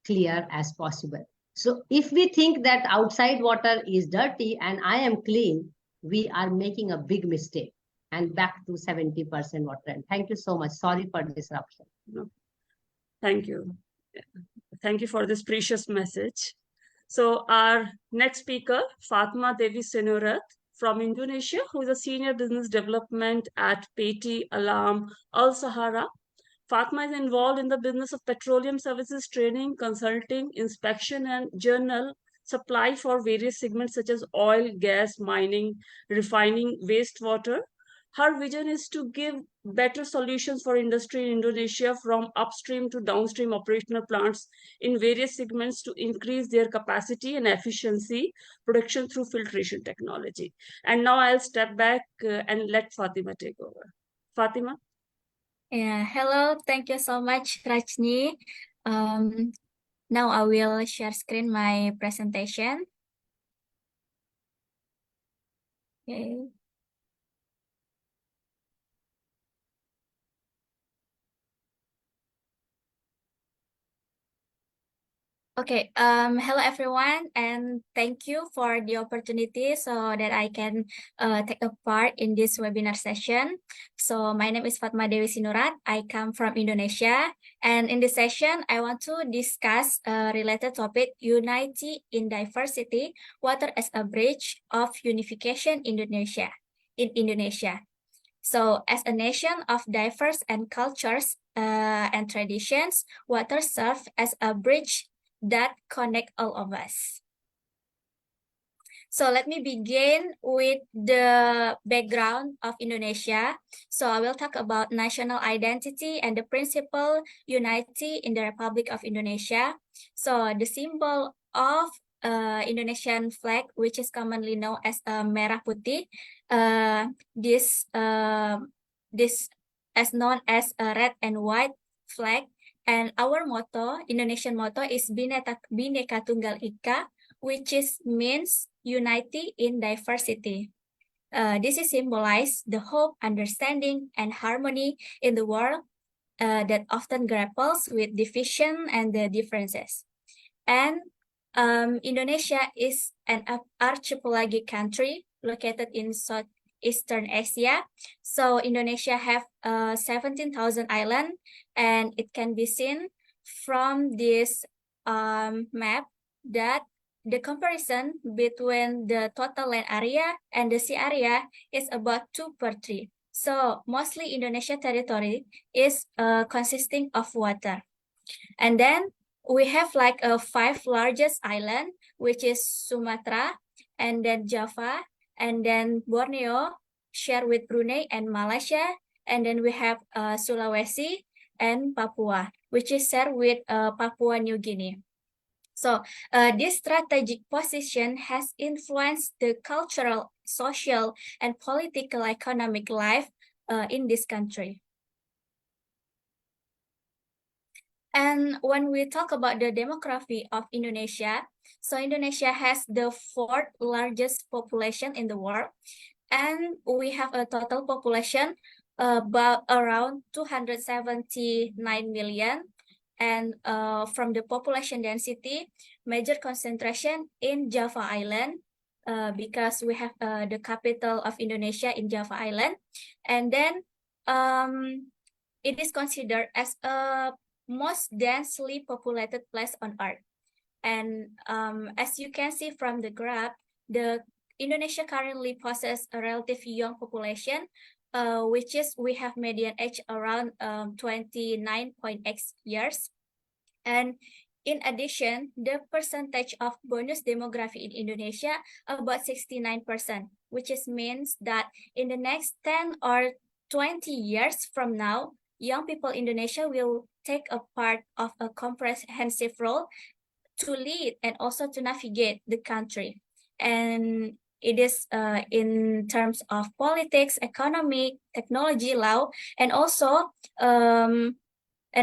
clear as possible. So if we think that outside water is dirty and I am clean, we are making a big mistake. And back to 70% water. And thank you so much. Sorry for disruption. No. Thank you. Thank you for this precious message. So our next speaker, Fatma Devi Senurat from Indonesia, who is a senior business development at PT Alam Al Sahara. Fatma is involved in the business of petroleum services, training, consulting, inspection, and journal supply for various segments such as oil, gas, mining, refining, wastewater. Her vision is to give better solutions for industry in Indonesia, from upstream to downstream operational plants in various segments, to increase their capacity and efficiency production through filtration technology. And now I'll step back and let Fatima take over. Fatima? Yeah, hello, thank you so much, Rajni. Now I will share screen my presentation. Okay. Okay, hello everyone, and thank you for the opportunity so that I can take a part in this webinar session. So my name is Fatma Dewi Senurat. I come from Indonesia, and in this session, I want to discuss a related topic: unity in diversity, water as a bridge of unification in Indonesia. So as a nation of diverse and cultures and traditions, water serves as a bridge that connect all of us. So let me begin with the background of Indonesia. So I will talk about national identity and the principle unity in the Republic of Indonesia. So the symbol of Indonesian flag, which is commonly known as merah putih, this as known as a red and white flag, And our motto, Indonesian motto, is Bhinneka Tunggal Ika, which means unity in diversity. This is symbolize the hope, understanding, and harmony in the world that often grapples with division and the differences. And Indonesia is an archipelagic country located in Southeastern Asia. So Indonesia have 17,000 islands, and it can be seen from this map that the comparison between the total land area and the sea area is about 2/3. So mostly Indonesia territory is consisting of water. And then we have like a 5 largest island, which is Sumatra, and then Java, and then Borneo, share with Brunei and Malaysia. And then we have Sulawesi and Papua, which is shared with Papua New Guinea. So this strategic position has influenced the cultural, social, and political economic life in this country. And when we talk about the demography of Indonesia, so Indonesia has the 4th largest population in the world, and we have a total population about around 279 million. And from the population density, major concentration in Java Island, because we have the capital of Indonesia in Java Island. And then it is considered as a most densely populated place on Earth. And as you can see from the graph, the Indonesia currently possesses a relatively young population, which is we have median age around 29.x years. And in addition, the percentage of bonus demography in Indonesia about 69%, which means that in the next 10 or 20 years from now, young people in Indonesia will take a part of a comprehensive role to lead and also to navigate the country. And it is in terms of politics, economy, technology, law, and also, and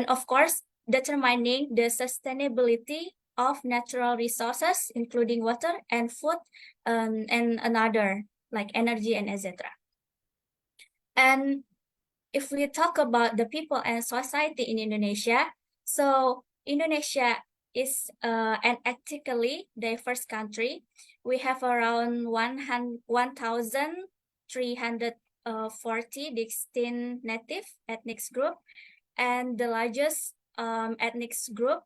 of course, determining the sustainability of natural resources, including water and food, and another like energy and etc. And if we talk about the people and society in Indonesia, so Indonesia is an ethnically diverse country. We have around 1,340 distinct native ethnic group, and the largest ethnic group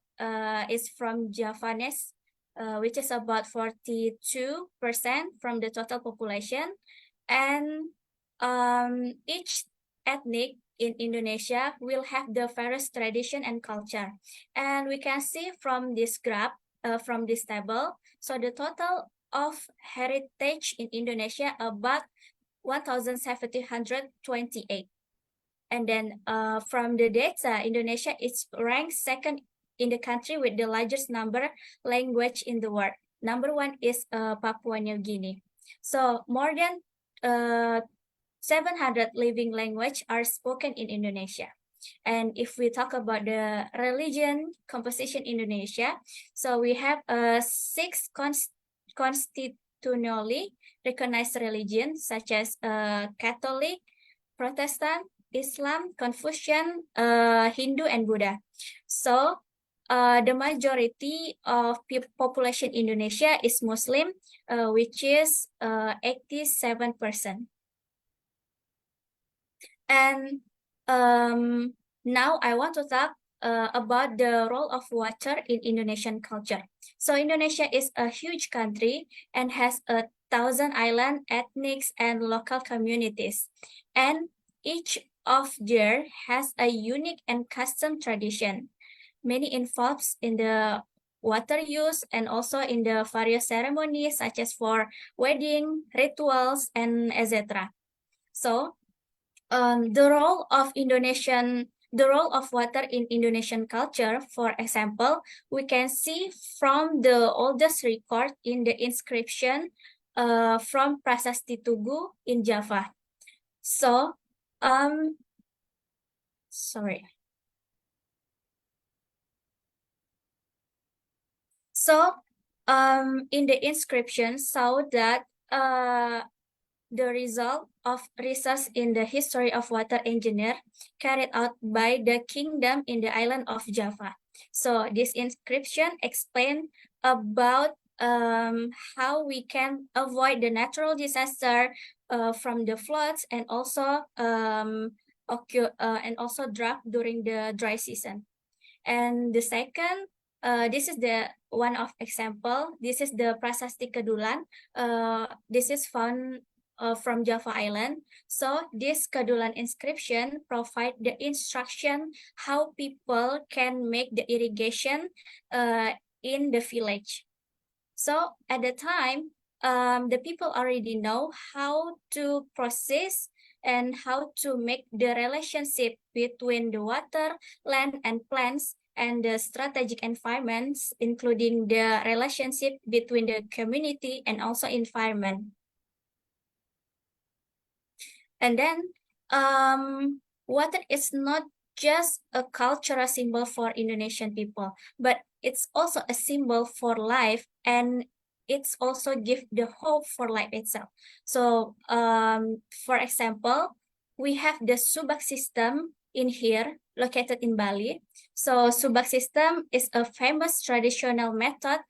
is from Javanese, which is about 42% from the total population. And each ethnic in Indonesia will have the various tradition and culture. And we can see from this graph, from this table, so the total of heritage in Indonesia about 1,728. And then from the data, Indonesia is ranked 2nd in the country with the largest number language in the world. Number 1 is Papua New Guinea. So more than 700 living languages are spoken in Indonesia. And if we talk about the religion composition in Indonesia, so we have 6 constitutionally recognized religions such as Catholic, Protestant, Islam, Confucian, Hindu, and Buddha. So the majority of population in Indonesia is Muslim, which is 87%. And now I want to talk about the role of water in Indonesian culture. So Indonesia is a huge country and has 1,000 island, ethnics, and local communities. And each of there has a unique and custom tradition. Many involves in the water use and also in the various ceremonies such as for wedding, rituals, and etc. So the role of water in Indonesian culture, for example, we can see from the oldest record in the inscription from Prasasti Tugu in Java. So, sorry. So in the inscription saw that the result of research in the history of water engineer carried out by the kingdom in the island of Java. So this inscription explained about how we can avoid the natural disaster from the floods and also drought during the dry season. And the second, this is the one of example. This is the Prasasti Kedulan. This is found from Java Island. So this Kedulan inscription provide the instruction how people can make the irrigation in the village. So at the time, the people already know how to process and how to make the relationship between the water, land, and plants, and the strategic environments, including the relationship between the community and also environment. And then water is not just a cultural symbol for Indonesian people, but it's also a symbol for life, and it's also give the hope for life itself. So for example, we have the Subak system in here located in Bali. So Subak system is a famous traditional method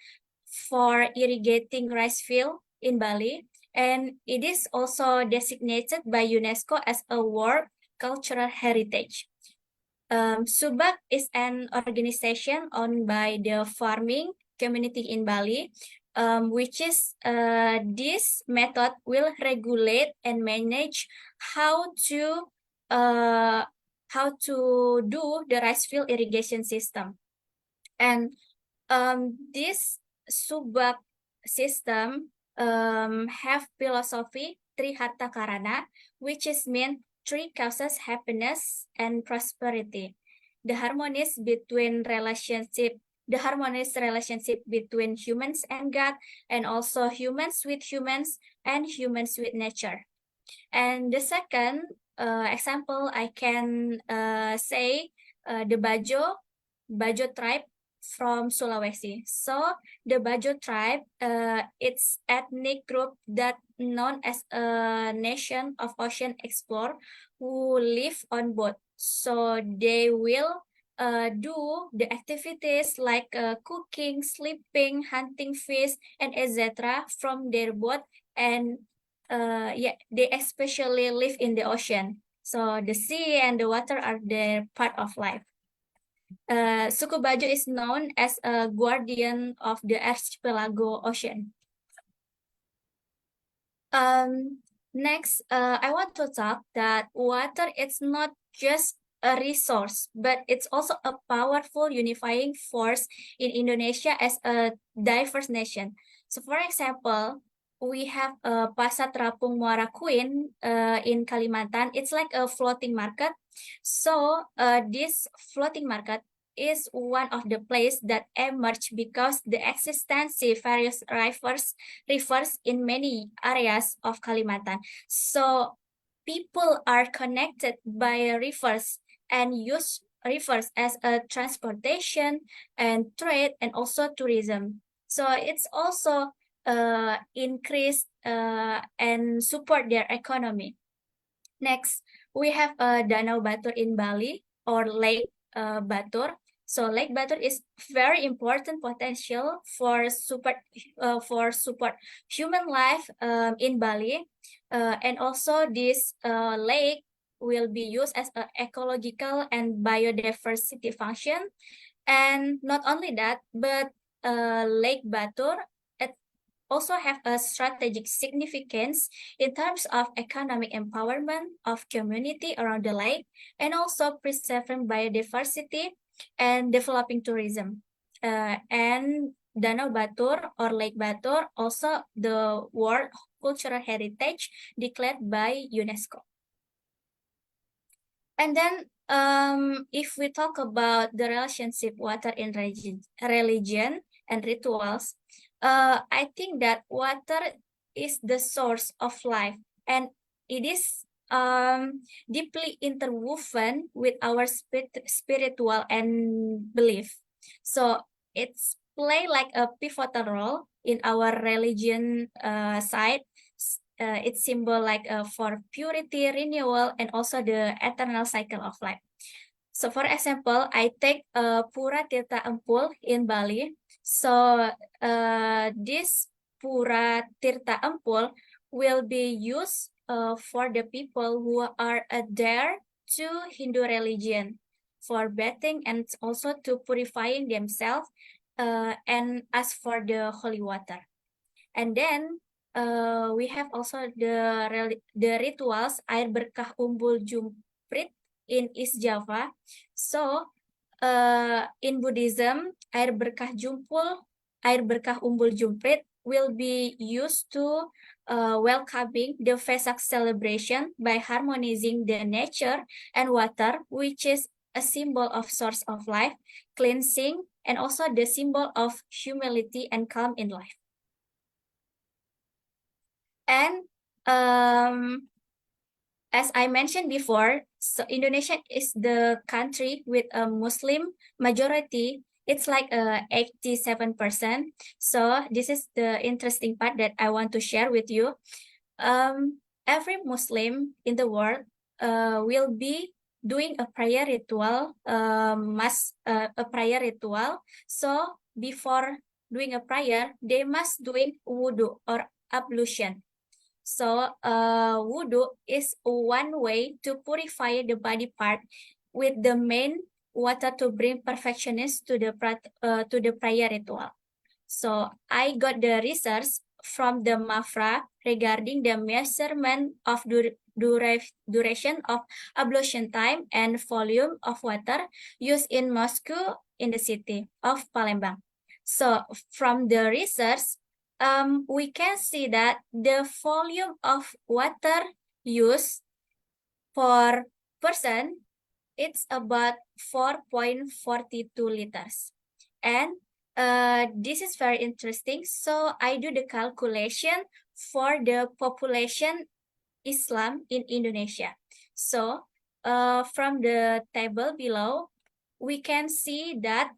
for irrigating rice field in Bali, and it is also designated by UNESCO as a World Cultural Heritage. Subak is an organization owned by the farming community in Bali, which is this method will regulate and manage how to do the rice field irrigation system. And this Subak system have philosophy Triharta Karana, which is meant three causes happiness and prosperity. The harmonious relationship between humans and God, and also humans with humans and humans with nature. And the second example I can say the Bajo tribe from Sulawesi. So the Bajo tribe, it's ethnic group that known as a nation of ocean explorer who live on boat. So they will do the activities like cooking, sleeping, hunting fish, and etc. from their boat. And yeah, they especially live in the ocean. So the sea and the water are their part of life. Suku Bajo is known as a guardian of the archipelago ocean. Next, I want to talk that water is not just a resource, but it's also a powerful unifying force in Indonesia as a diverse nation. So for example, we have Pasar Terapung Muara Queen in Kalimantan. It's like a floating market. So this floating market is one of the places that emerged because the existence of various rivers in many areas of Kalimantan. So people are connected by rivers and use rivers as a transportation and trade and also tourism. So it's also increase and support their economy. Next, we have Danau Batur in Bali, or Lake Batur. So Lake Batur is very important potential for support human life in Bali, and also this lake will be used as an ecological and biodiversity function. And not only that, but Lake Batur also have a strategic significance in terms of economic empowerment of community around the lake, and also preserving biodiversity and developing tourism. And Danau Batur or Lake Batur also the World Cultural Heritage declared by UNESCO. And then if we talk about the relationship water in religion and rituals, I think that water is the source of life, and it is deeply interwoven with our spiritual and belief. So it's play like a pivotal role in our religion side. It's symbol like for purity, renewal, and also the eternal cycle of life. So for example, I take Pura Tirta Empul in Bali. So this Pura Tirta Empul will be used for the people who are adhere to Hindu religion for bathing and also to purifying themselves and as for the holy water. And then we have also the rituals air berkah umbul jumprit in East Java. So in Buddhism, air berkah umbul jumprit will be used to welcoming the Vesak celebration by harmonizing the nature and water, which is a symbol of source of life, cleansing, and also the symbol of humility and calm in life. And as I mentioned before, so Indonesia is the country with a Muslim majority. It's like 87%. So this is the interesting part that I want to share with you. Every Muslim in the world will be doing a prayer ritual, a prayer ritual. So before doing a prayer, they must doing wudu or ablution. So wudu is one way to purify the body part with the main water to bring perfectionist to the prayer ritual. So I got the research from the MAFRA regarding the measurement of duration of ablution time and volume of water used in Moscow in the city of Palembang. So from the research, we can see that the volume of water used per person, it's about 4.42 liters. And this is very interesting. So I do the calculation for the population Islam in Indonesia. So from the table below, we can see that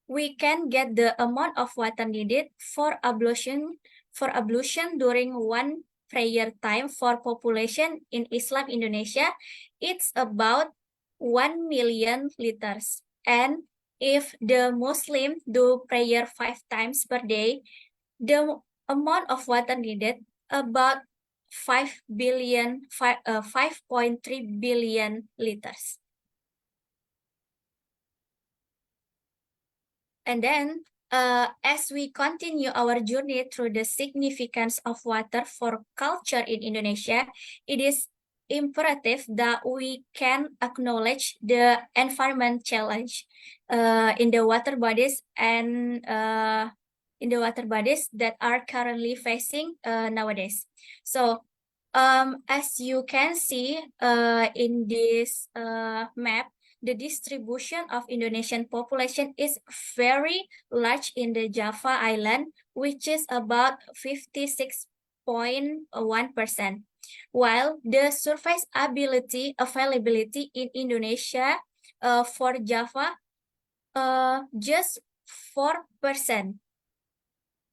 we can get the amount of water needed for ablution during one prayer time for population in Islam Indonesia. It's about 1 million liters. And if the Muslim do prayer 5 times per day, the amount of water needed about 5.3 billion liters. And then, as we continue our journey through the significance of water for culture in Indonesia, it is imperative that we can acknowledge the environment challenge in the water bodies and that are currently facing nowadays. So, as you can see in this map, the distribution of Indonesian population is very large in the Java Island, which is about 56.1%, while the surface availability in Indonesia for Java just 4%.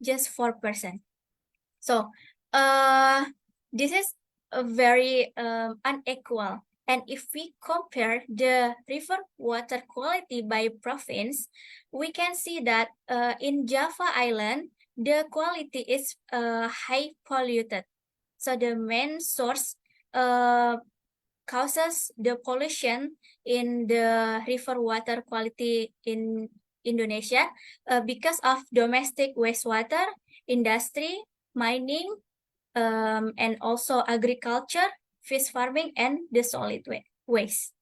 Just 4%. So this is a very unequal. And if we compare the river water quality by province, we can see that in Java Island, the quality is high polluted. So the main source causes the pollution in the river water quality in Indonesia because of domestic wastewater, industry, mining, and also agriculture, fish farming, and the solid waste.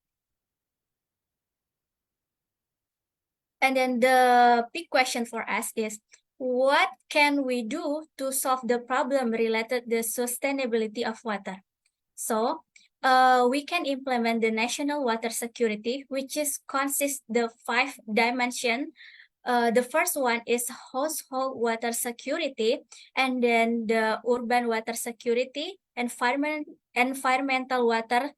And then the big question for us is, what can we do to solve the problem related to the sustainability of water? So we can implement the national water security, which consists the 5 dimensions. The first one is household water security, and then the urban water security, environmental water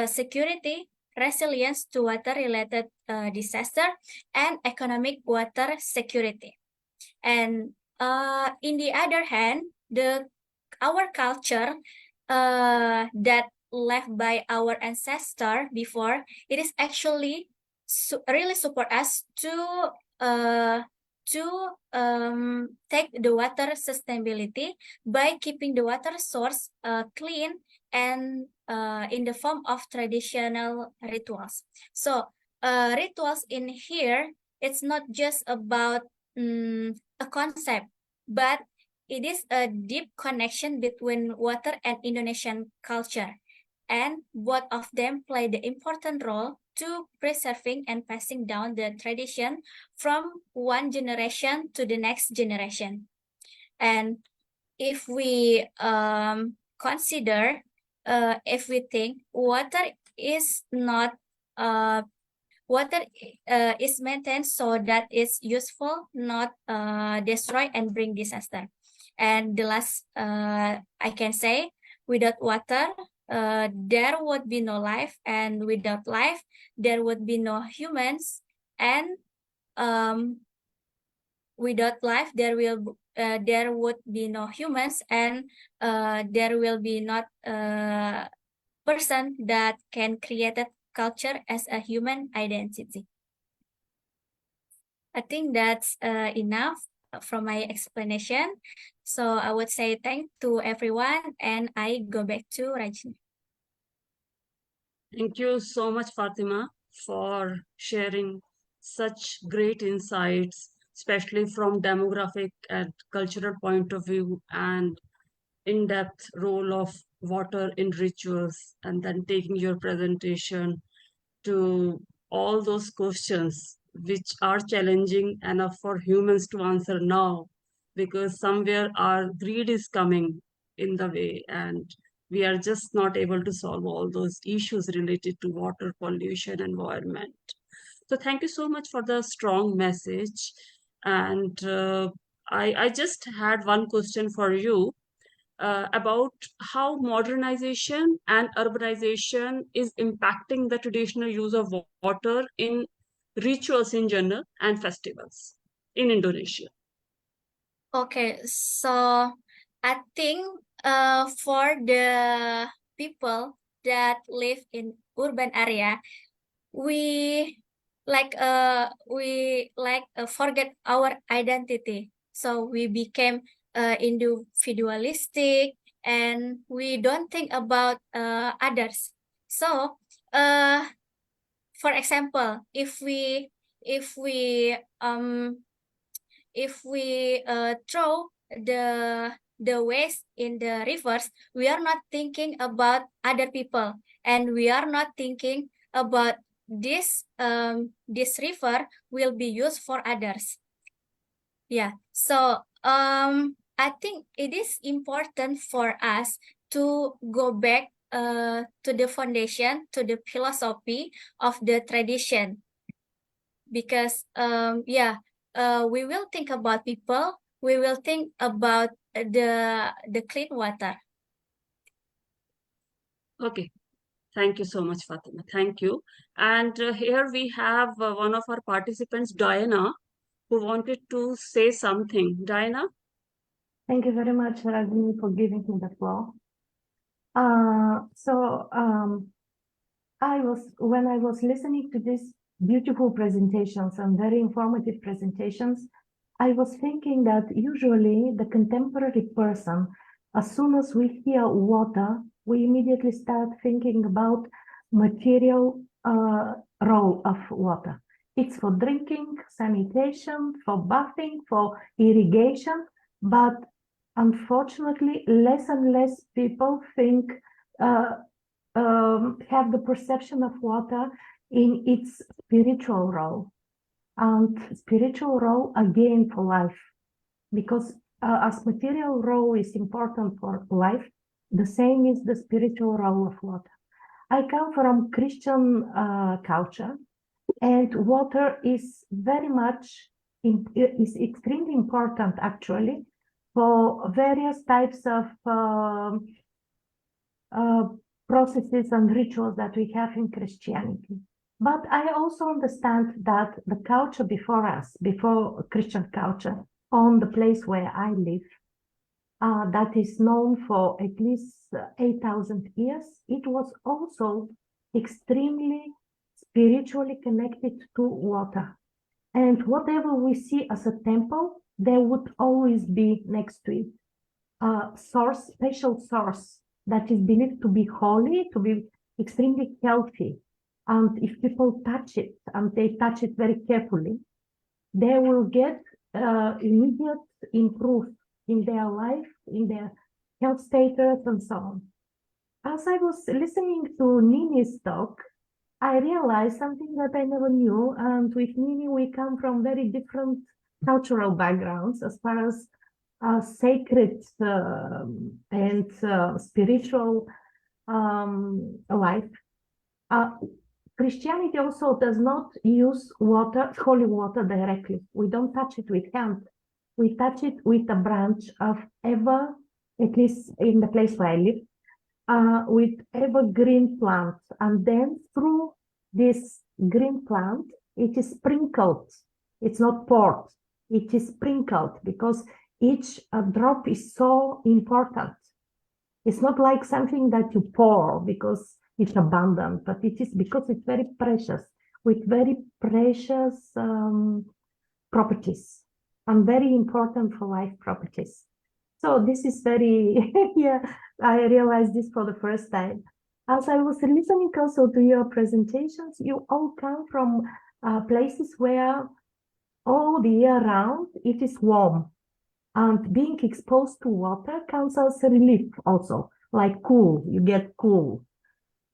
security, resilience to water-related disaster, and economic water security. And in the other hand, our culture that left by our ancestor before, it is actually really support us to take the water sustainability by keeping the water source clean and in the form of traditional rituals. So rituals in here, it's not just about a concept, but it is a deep connection between water and Indonesian culture. And both of them play the important role to preserving and passing down the tradition from one generation to the next generation. And if we consider, if we think water is not water is maintained so that it's useful, not destroy and bring disaster. And the last I can say, without water, there would be no life, and without life, there would be no humans, and without life, there would be no humans, and there will be not a person that can create a culture as a human identity. I think that's enough from my explanation. So I would say thank to everyone, and I go back to Rajni. Thank you so much, Fatima, for sharing such great insights, especially from demographic and cultural point of view, and in-depth role of water in rituals, and then taking your presentation to all those questions which are challenging enough for humans to answer now, because somewhere our greed is coming in the way, and we are just not able to solve all those issues related to water pollution, environment. So thank you so much for the strong message. And I just had one question for you about how modernization and urbanization is impacting the traditional use of water in rituals in general and festivals in Indonesia. Okay, so I think for the people that live in urban area, we forget our identity. So we became individualistic, and we don't think about others. So for example, if we throw the waste in the rivers, we are not thinking about other people, and we are not thinking about this river will be used for others. Yeah, so I think it is important for us to go back to the foundation, to the philosophy of the tradition, because we will think about people, we will think about the clean water. Okay, thank you so much, Fatima. Thank you. And here we have one of our participants, Diana, who wanted to say something. Diana? Thank you very much, Rajni, for giving me the floor. When I was listening to these beautiful presentations and very informative presentations, I was thinking that usually the contemporary person, as soon as we hear water, we immediately start thinking about material role of water. It's for drinking, sanitation, for bathing, for irrigation, but unfortunately, less and less people think have the perception of water in its spiritual role, and spiritual role again for life, because as material role is important for life, the same is the spiritual role of water. I come from Christian culture, and water is very much is extremely important actually for various types of processes and rituals that we have in Christianity. But I also understand that the culture before us, before Christian culture, on the place where I live, that is known for at least 8,000 years, it was also extremely spiritually connected to water. And whatever we see as a temple, there would always be next to it a source, special source that is believed to be holy, to be extremely healthy. And if people touch it, and they touch it very carefully, they will get immediate improvement in their life, in their health status, and so on. As I was listening to Nini's talk, I realized something that I never knew. And with Nini, we come from very different cultural backgrounds as far as sacred and spiritual life. Christianity also does not use water, holy water, directly. We don't touch it with hand. We touch it with a branch of at least in the place where I live, with evergreen plant. And then through this green plant, it is sprinkled. It's not poured. It is sprinkled because each drop is so important. It's not like something that you pour because it's abundant, but it is because it's very precious, with very precious properties and very important for life properties. So this is very, yeah, I realized this for the first time. As I was listening also to your presentations, you all come from places where all the year round it is warm. And being exposed to water comes as a relief also, like cool, you get cool.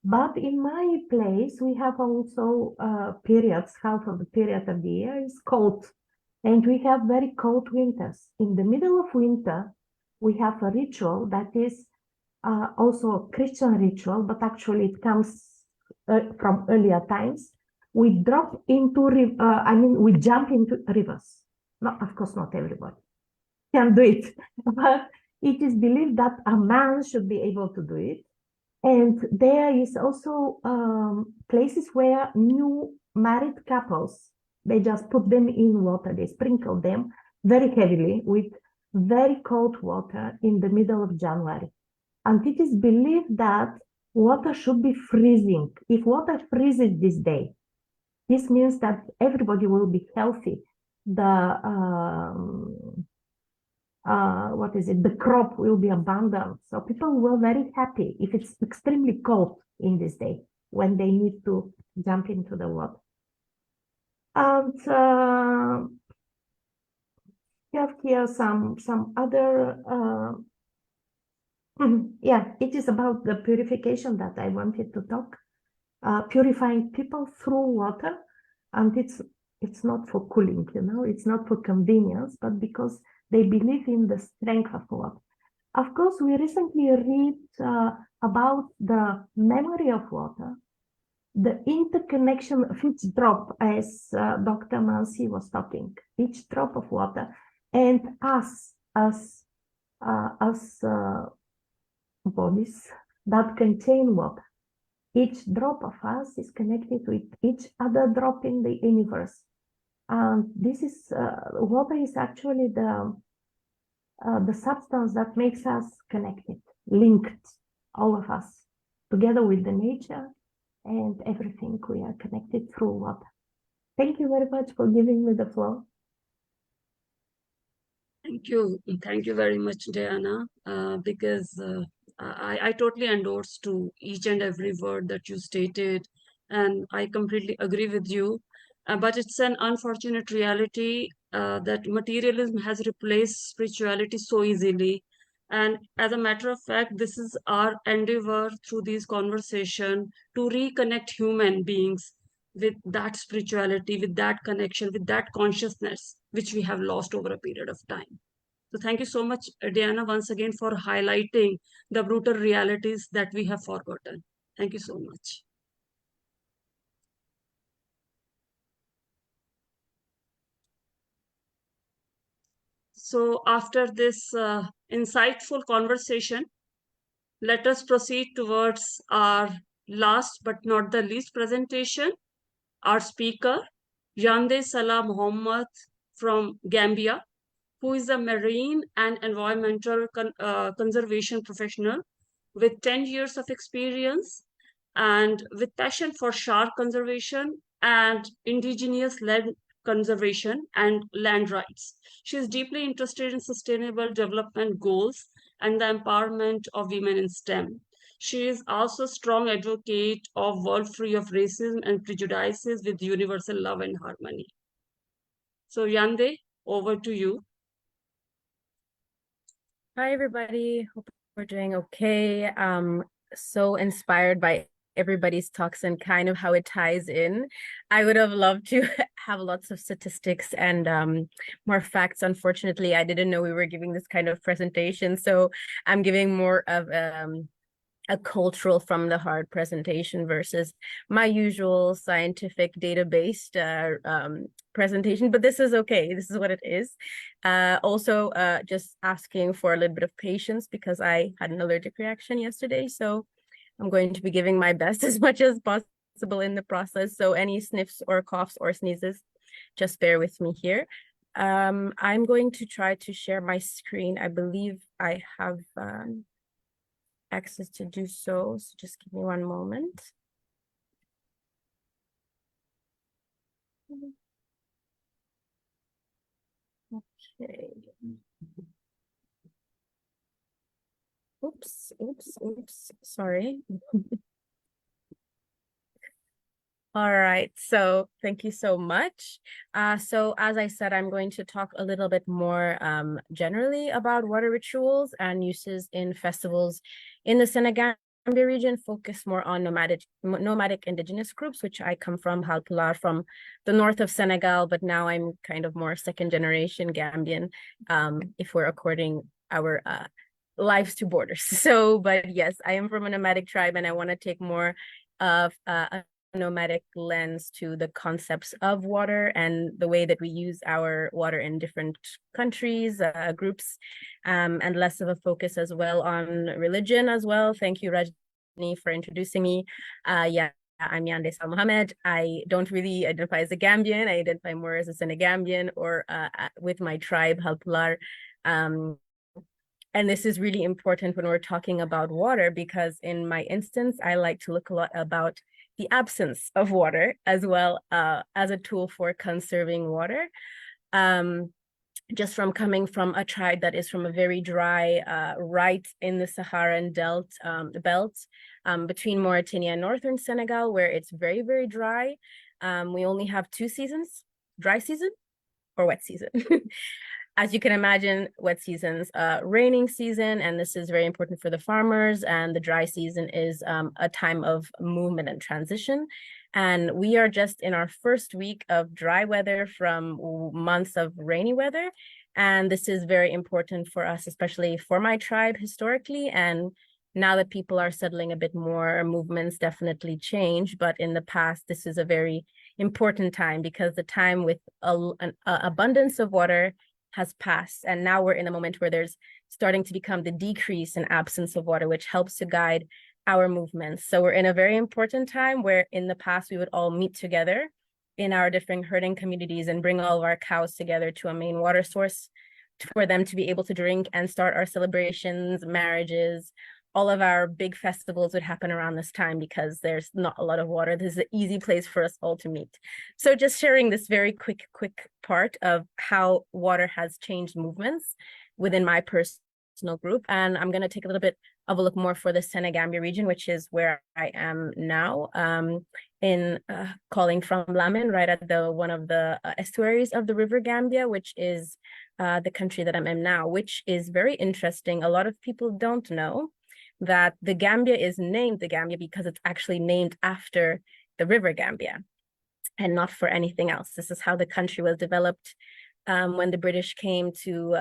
But in my place, we have also periods, half of the period of the year is cold. And we have very cold winters. In the middle of winter, we have a ritual that is also a Christian ritual, but actually it comes from earlier times. We drop into, we jump into rivers. No, of course, not everybody can do it, but it is believed that a man should be able to do it. And there is also places where new married couples, they just put them in water, they sprinkle them very heavily with very cold water in the middle of January. And it is believed that water should be freezing. If water freezes this day, this means that everybody will be healthy. The crop will be abundant. So people were very happy if it's extremely cold in this day when they need to jump into the water. And you have here some other, yeah, it is about the purification that I wanted to talk. Purifying people through water, and it's not for cooling, it's not for convenience, but because they believe in the strength of water. Of course, we recently read about the memory of water, the interconnection of each drop, as Dr. 𝐿𝐴𝐴𝐿 was talking, each drop of water, and us as bodies that contain water. Each drop of us is connected with each other drop in the universe. And this is, water is actually the substance that makes us connected, linked, all of us, together with the nature and everything. We are connected through water. Thank you very much for giving me the floor. Thank you very much, Diana, because I totally endorse to each and every word that you stated, and I completely agree with you. But it's an unfortunate reality that materialism has replaced spirituality so easily. And as a matter of fact, this is our endeavor through these conversations to reconnect human beings with that spirituality, with that connection, with that consciousness, which we have lost over a period of time. So thank you so much, Diana, once again for highlighting the brutal realities that we have forgotten. Thank you so much. So after this insightful conversation, let us proceed towards our last but not the least presentation. Our speaker, Yande Salah Mohammed from Gambia, who is a marine and environmental conservation professional with 10 years of experience and with passion for shark conservation and indigenous land conservation and land rights. She is deeply interested in sustainable development goals and the empowerment of women in STEM. She is also a strong advocate of world free of racism and prejudices with universal love and harmony. So Yande, over to you. Hi, everybody. Hope we're doing okay. So inspired by everybody's talks and kind of how it ties in. I would have loved to have lots of statistics and more facts. Unfortunately, I didn't know we were giving this kind of presentation, so I'm giving more of a cultural from the heart presentation versus my usual scientific data-based presentation, but this is okay. This is what it is. Also, just asking for a little bit of patience because I had an allergic reaction yesterday, so I'm going to be giving my best as much as possible in the process. So any sniffs or coughs or sneezes, just bear with me here. I'm going to try to share my screen. I believe I have access to do so. So just give me one moment. Okay. Oops, sorry. All right, so thank you so much. So as I said, I'm going to talk a little bit more generally about water rituals and uses in festivals in the Senegambia region, focus more on nomadic indigenous groups, which I come from, 𝐷𝐴𝐿 from the north of Senegal, but now I'm kind of more second generation Gambian, if we're according our lives to borders. So, but yes, I am from a nomadic tribe and I want to take more of a nomadic lens to the concepts of water and the way that we use our water in different countries, groups, and less of a focus as well on religion as well. Thank you, Rajni, for introducing me. Yeah, I'm Yande Salah Mohammed. I don't really identify as a Gambian. I identify more as a Senegambian or with my tribe, 𝐷𝐴𝐿. And this is really important when we're talking about water, because in my instance, I like to look a lot about the absence of water as well as a tool for conserving water. Just from coming from a tribe that is from a very dry, right in the Saharan belt between Mauritania and northern Senegal, where it's very, very dry. We only have 2 seasons, dry season or wet season. As you can imagine, wet season's raining season, and this is very important for the farmers, and the dry season is a time of movement and transition. And we are just in our first week of dry weather from months of rainy weather. And this is very important for us, especially for my tribe historically. And now that people are settling a bit more, movements definitely change. But in the past, this is a very important time, because the time with an abundance of water has passed, and now we're in a moment where there's starting to become the decrease in absence of water, which helps to guide our movements. So we're in a very important time where in the past we would all meet together in our different herding communities and bring all of our cows together to a main water source for them to be able to drink and start our celebrations, marriages. All of our big festivals would happen around this time because there's not a lot of water. This is an easy place for us all to meet. So just sharing this very quick part of how water has changed movements within my personal group. And I'm going to take a little bit of a look more for the Senegambia region, which is where I am now, calling from Lamin, right at one of the estuaries of the River Gambia, which is the country that I'm in now, which is very interesting. A lot of people don't know that the Gambia is named the Gambia because it's actually named after the River Gambia and not for anything else. This is how the country was developed when the British came to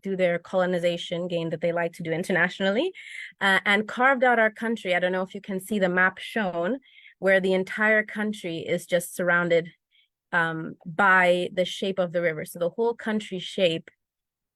do their colonization game that they like to do internationally, and carved out our country. I don't know if you can see the map shown, where the entire country is just surrounded by the shape of the river. So the whole country shape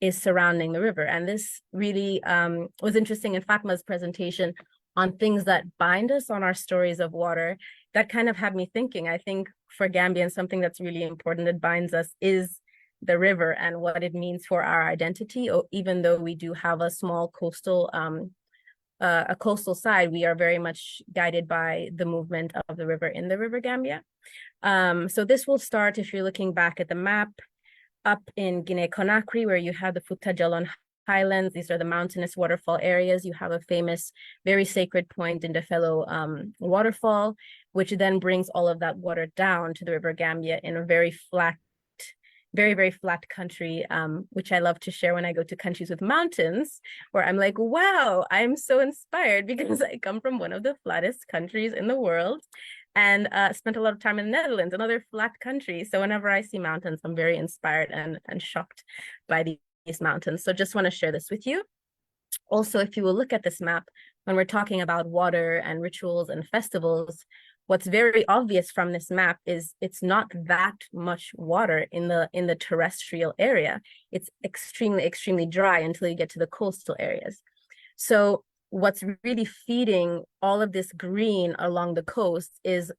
is surrounding the river. And this really was interesting in Fatma's presentation on things that bind us, on our stories of water. That kind of had me thinking. I think for Gambians, something that's really important that binds us is the river and what it means for our identity. Even though we do have a small coastal side, we are very much guided by the movement of the river in the River Gambia. So this will start, if you're looking back at the map, up in Guinea-Conakry, where you have the Fouta-Djallon Highlands. These are the mountainous waterfall areas. You have a famous, very sacred point in Defelo waterfall, which then brings all of that water down to the River Gambia in a very flat, very, very flat country, which I love to share when I go to countries with mountains, where I'm like, wow, I'm so inspired because I come from one of the flattest countries in the world, and spent a lot of time in the Netherlands, another flat country. So whenever I see mountains, I'm very inspired and shocked by these mountains. So just want to share this with you. Also, if you will look at this map, when we're talking about water and rituals and festivals, what's very obvious from this map is it's not that much water in the terrestrial area. It's extremely, extremely dry until you get to the coastal areas. So what's really feeding all of this green along the coast is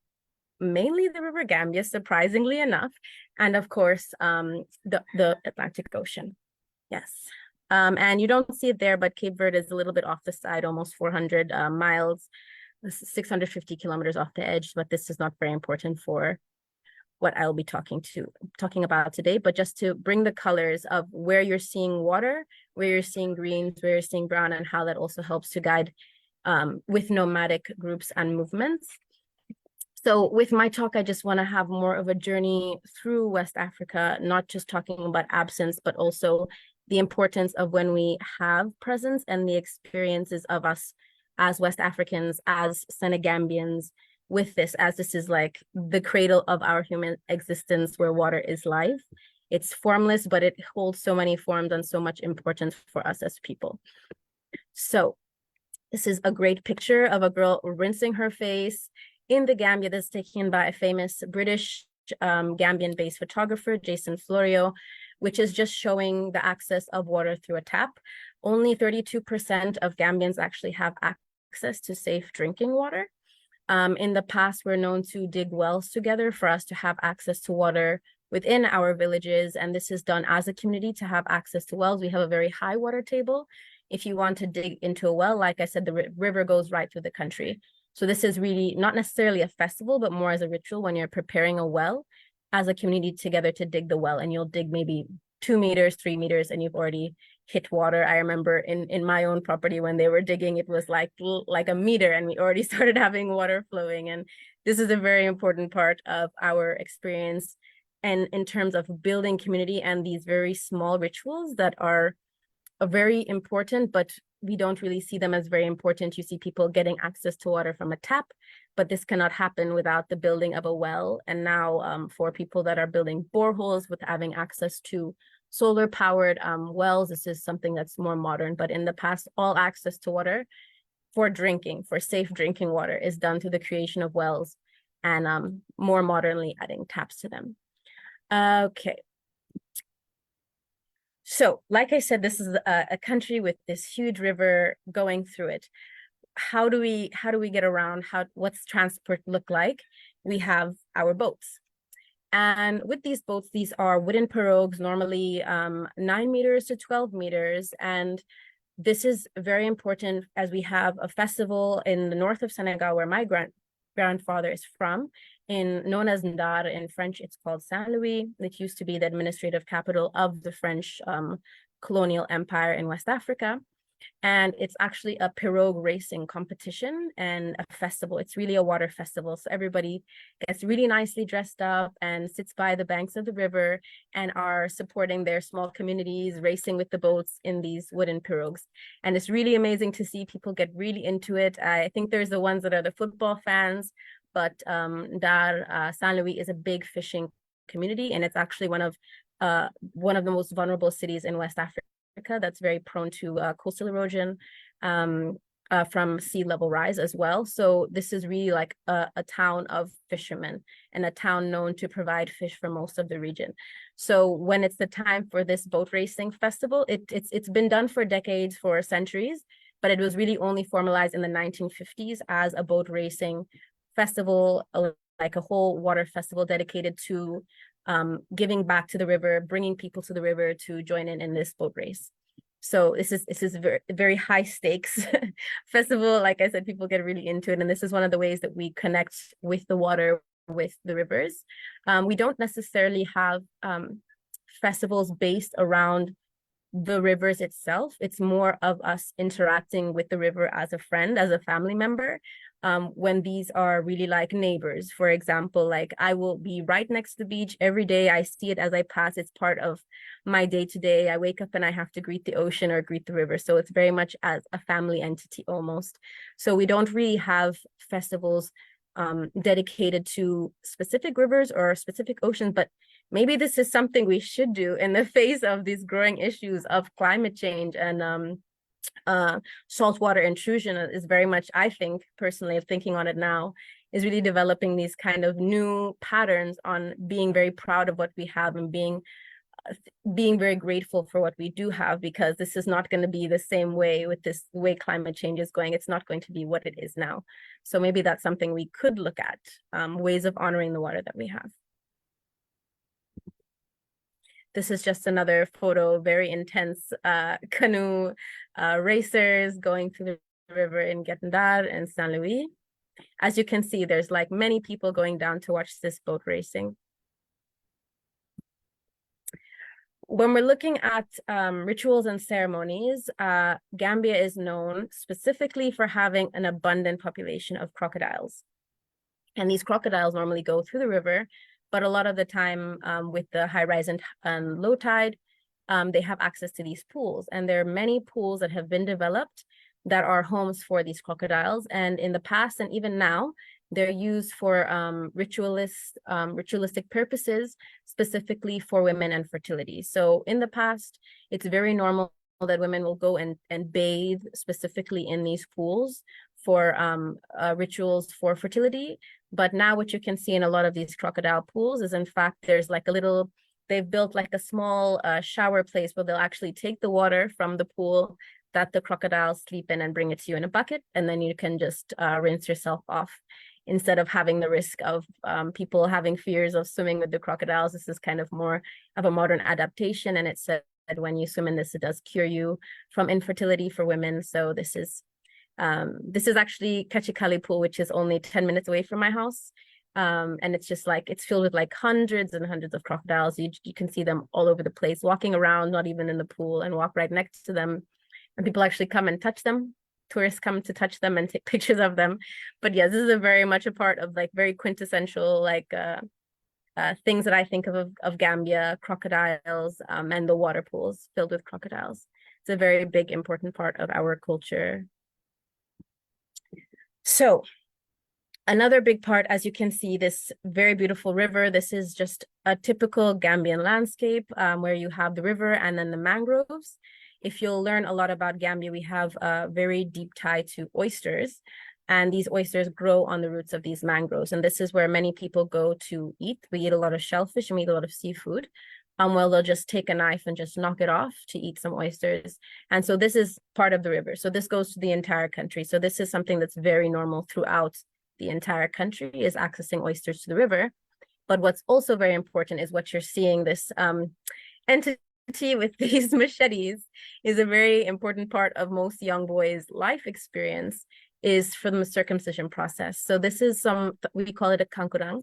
mainly the River Gambia, surprisingly enough, and of course, the Atlantic Ocean. Yes. And you don't see it there, but Cape Verde is a little bit off the side, almost 400 miles, 650 kilometers off the edge, but this is not very important for what I'll be talking about today, but just to bring the colors of where you're seeing water, where you're seeing greens, where you're seeing brown, and how that also helps to guide with nomadic groups and movements. So with my talk, I just want to have more of a journey through West Africa, not just talking about absence, but also the importance of when we have presence and the experiences of us as West Africans, as Senegambians, with this, as this is like the cradle of our human existence, where water is life. It's formless, but it holds so many forms and so much importance for us as people. So this is a great picture of a girl rinsing her face in the Gambia. That's taken by a famous British Gambian-based photographer, Jason Florio, which is just showing the access of water through a tap. Only 32% of Gambians actually have access to safe drinking water. In the past, we're known to dig wells together for us to have access to water within our villages. And this is done as a community to have access to wells. We have a very high water table. If you want to dig into a well, like I said, the river goes right through the country. So this is really not necessarily a festival, but more as a ritual when you're preparing a well as a community together to dig the well. And you'll dig maybe 2 meters, 3 meters, and you've already hit water. I remember in my own property when they were digging, it was like a meter, and we already started having water flowing. And this is a very important part of our experience, and in terms of building community and these very small rituals that are very important, but we don't really see them as very important. You see people getting access to water from a tap, but this cannot happen without the building of a well. And now for people that are building boreholes with having access to solar powered wells, this is something that's more modern. But in the past, all access to water for drinking, for safe drinking water, is done through the creation of wells, and more modernly adding taps to them. Okay. So, like I said, this is a country with this huge river going through it. How do we get around? What's transport look like? We have our boats. And with these boats, these are wooden pirogues, normally 9 meters to 12 meters. And this is very important as we have a festival in the north of Senegal, where my grandfather is from, known as Ndar. In French, it's called Saint-Louis. It used to be the administrative capital of the French colonial empire in West Africa. And it's actually a pirogue racing competition and a festival. It's really a water festival. So everybody gets really nicely dressed up and sits by the banks of the river and are supporting their small communities, racing with the boats in these wooden pirogues. And it's really amazing to see people get really into it. I think there's the ones that are the football fans, but Saint-Louis is a big fishing community, and it's actually one of the most vulnerable cities in West Africa that's very prone to coastal erosion. from sea level rise as well. So this is really like a town of fishermen and a town known to provide fish for most of the region. So when it's the time for this boat racing festival, it's been done for decades, for centuries, but it was really only formalized in the 1950s as a boat racing festival, like a whole water festival dedicated to giving back to the river, bringing people to the river to join in this boat race. So this is very, very high stakes festival. Like I said, people get really into it. And this is one of the ways that we connect with the water, with the rivers. We don't necessarily have festivals based around the rivers itself. It's more of us interacting with the river as a friend, as a family member. When these are really like neighbors, for example, like I will be right next to the beach every day. I see it as I pass. It's part of my day to day. I wake up and I have to greet the ocean or greet the river. So it's very much as a family entity almost. So we don't really have festivals dedicated to specific rivers or specific oceans, but maybe this is something we should do in the face of these growing issues of climate change and saltwater intrusion. Is very much, I think, personally, thinking on it now, is really developing these kind of new patterns on being very proud of what we have and being very grateful for what we do have, because this is not going to be the same way with this way climate change is going. It's not going to be what it is now. So maybe that's something we could look at, ways of honoring the water that we have. This is just another photo, very intense canoe racers going through the river in 𝐷𝐸𝑡 and St. Louis. As you can see, there's like many people going down to watch this boat racing. When we're looking at rituals and ceremonies, Gambia is known specifically for having an abundant population of crocodiles. And these crocodiles normally go through the river, but a lot of the time with the high rise and low tide, they have access to these pools. And there are many pools that have been developed that are homes for these crocodiles. And in the past and even now, they're used for ritualistic purposes, specifically for women and fertility. So in the past, it's very normal that women will go and bathe specifically in these pools for rituals for fertility. But now what you can see in a lot of these crocodile pools is, in fact, there's like a little, they've built like a small shower place where they'll actually take the water from the pool that the crocodiles sleep in and bring it to you in a bucket. And then you can just rinse yourself off instead of having the risk of people having fears of swimming with the crocodiles. This is kind of more of a modern adaptation. And it said when you swim in this, it does cure you from infertility for women. So this is actually 𝐶𝐸𝐿𝐿 pool, which is only 10 minutes away from my house. And it's just like, it's filled with like hundreds and hundreds of crocodiles. You can see them all over the place, walking around, not even in the pool, and walk right next to them. And people actually come and touch them. Tourists come to touch them and take pictures of them. But yeah, this is a very much a part of like very quintessential like things that I think of Gambia, crocodiles, and the water pools filled with crocodiles. It's a very big, important part of our culture. So another big part, as you can see, this very beautiful river. This is just a typical Gambian landscape where you have the river and then the mangroves. If you'll learn a lot about Gambia, we have a very deep tie to oysters. And these oysters grow on the roots of these mangroves. And this is where many people go to eat. We eat a lot of shellfish and we eat a lot of seafood. Well, they'll just take a knife and just knock it off to eat some oysters. And so this is part of the river. So this goes to the entire country. So this is something that's very normal throughout the entire country, is accessing oysters to the river. But what's also very important is what you're seeing, this entity with these machetes is a very important part of most young boys' life experience, is from the circumcision process. So this is we call it a kankurang.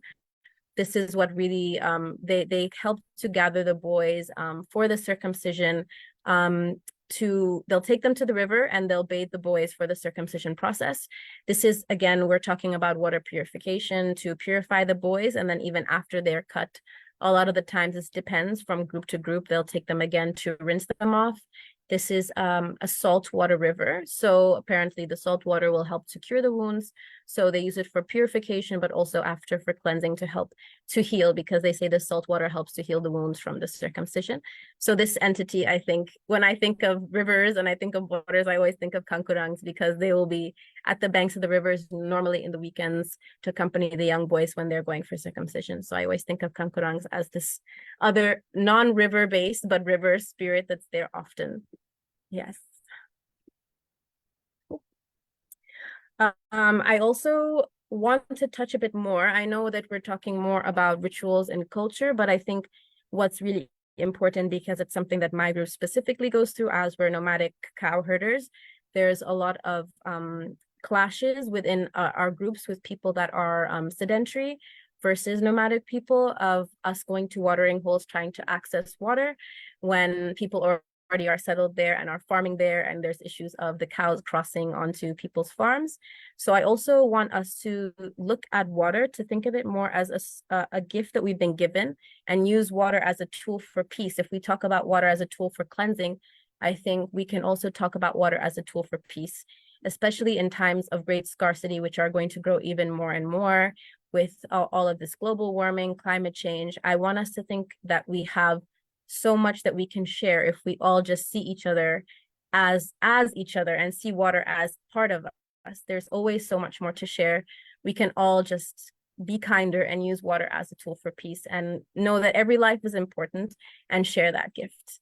This is what really, they help to gather the boys for the circumcision. They'll take them to the river and they'll bathe the boys for the circumcision process. This is, again, we're talking about water purification to purify the boys. And then even after they're cut, a lot of the times this depends from group to group. They'll take them again to rinse them off This is a saltwater river. So apparently the salt water will help to cure the wounds. So they use it for purification, but also after for cleansing to help to heal, because they say the salt water helps to heal the wounds from the circumcision. So this entity, I think, when I think of rivers and I think of waters, I always think of 𝐿𝐴𝐴𝐿, because they will be at the banks of the rivers normally in the weekends to accompany the young boys when they're going for circumcision. So I always think of 𝐿𝐴𝐴𝐿 as this other non-river based, but river spirit that's there often. Yes. I also want to touch a bit more. I know that we're talking more about rituals and culture, but I think what's really important, because it's something that my group specifically goes through as we're nomadic cow herders, there's a lot of clashes within our groups with people that are sedentary versus nomadic people, of us going to watering holes trying to access water when people already are settled there and are farming there, and there's issues of the cows crossing onto people's farms. So I also want us to look at water, to think of it more as a gift that we've been given, and use water as a tool for peace. If we talk about water as a tool for cleansing, I think we can also talk about water as a tool for peace, especially in times of great scarcity, which are going to grow even more and more with all of this global warming, climate change. I want us to think that we have so much that we can share if we all just see each other as each other and see water as part of us. There's always so much more to share. We can all just be kinder and use water as a tool for peace, and know that every life is important, and share that gift.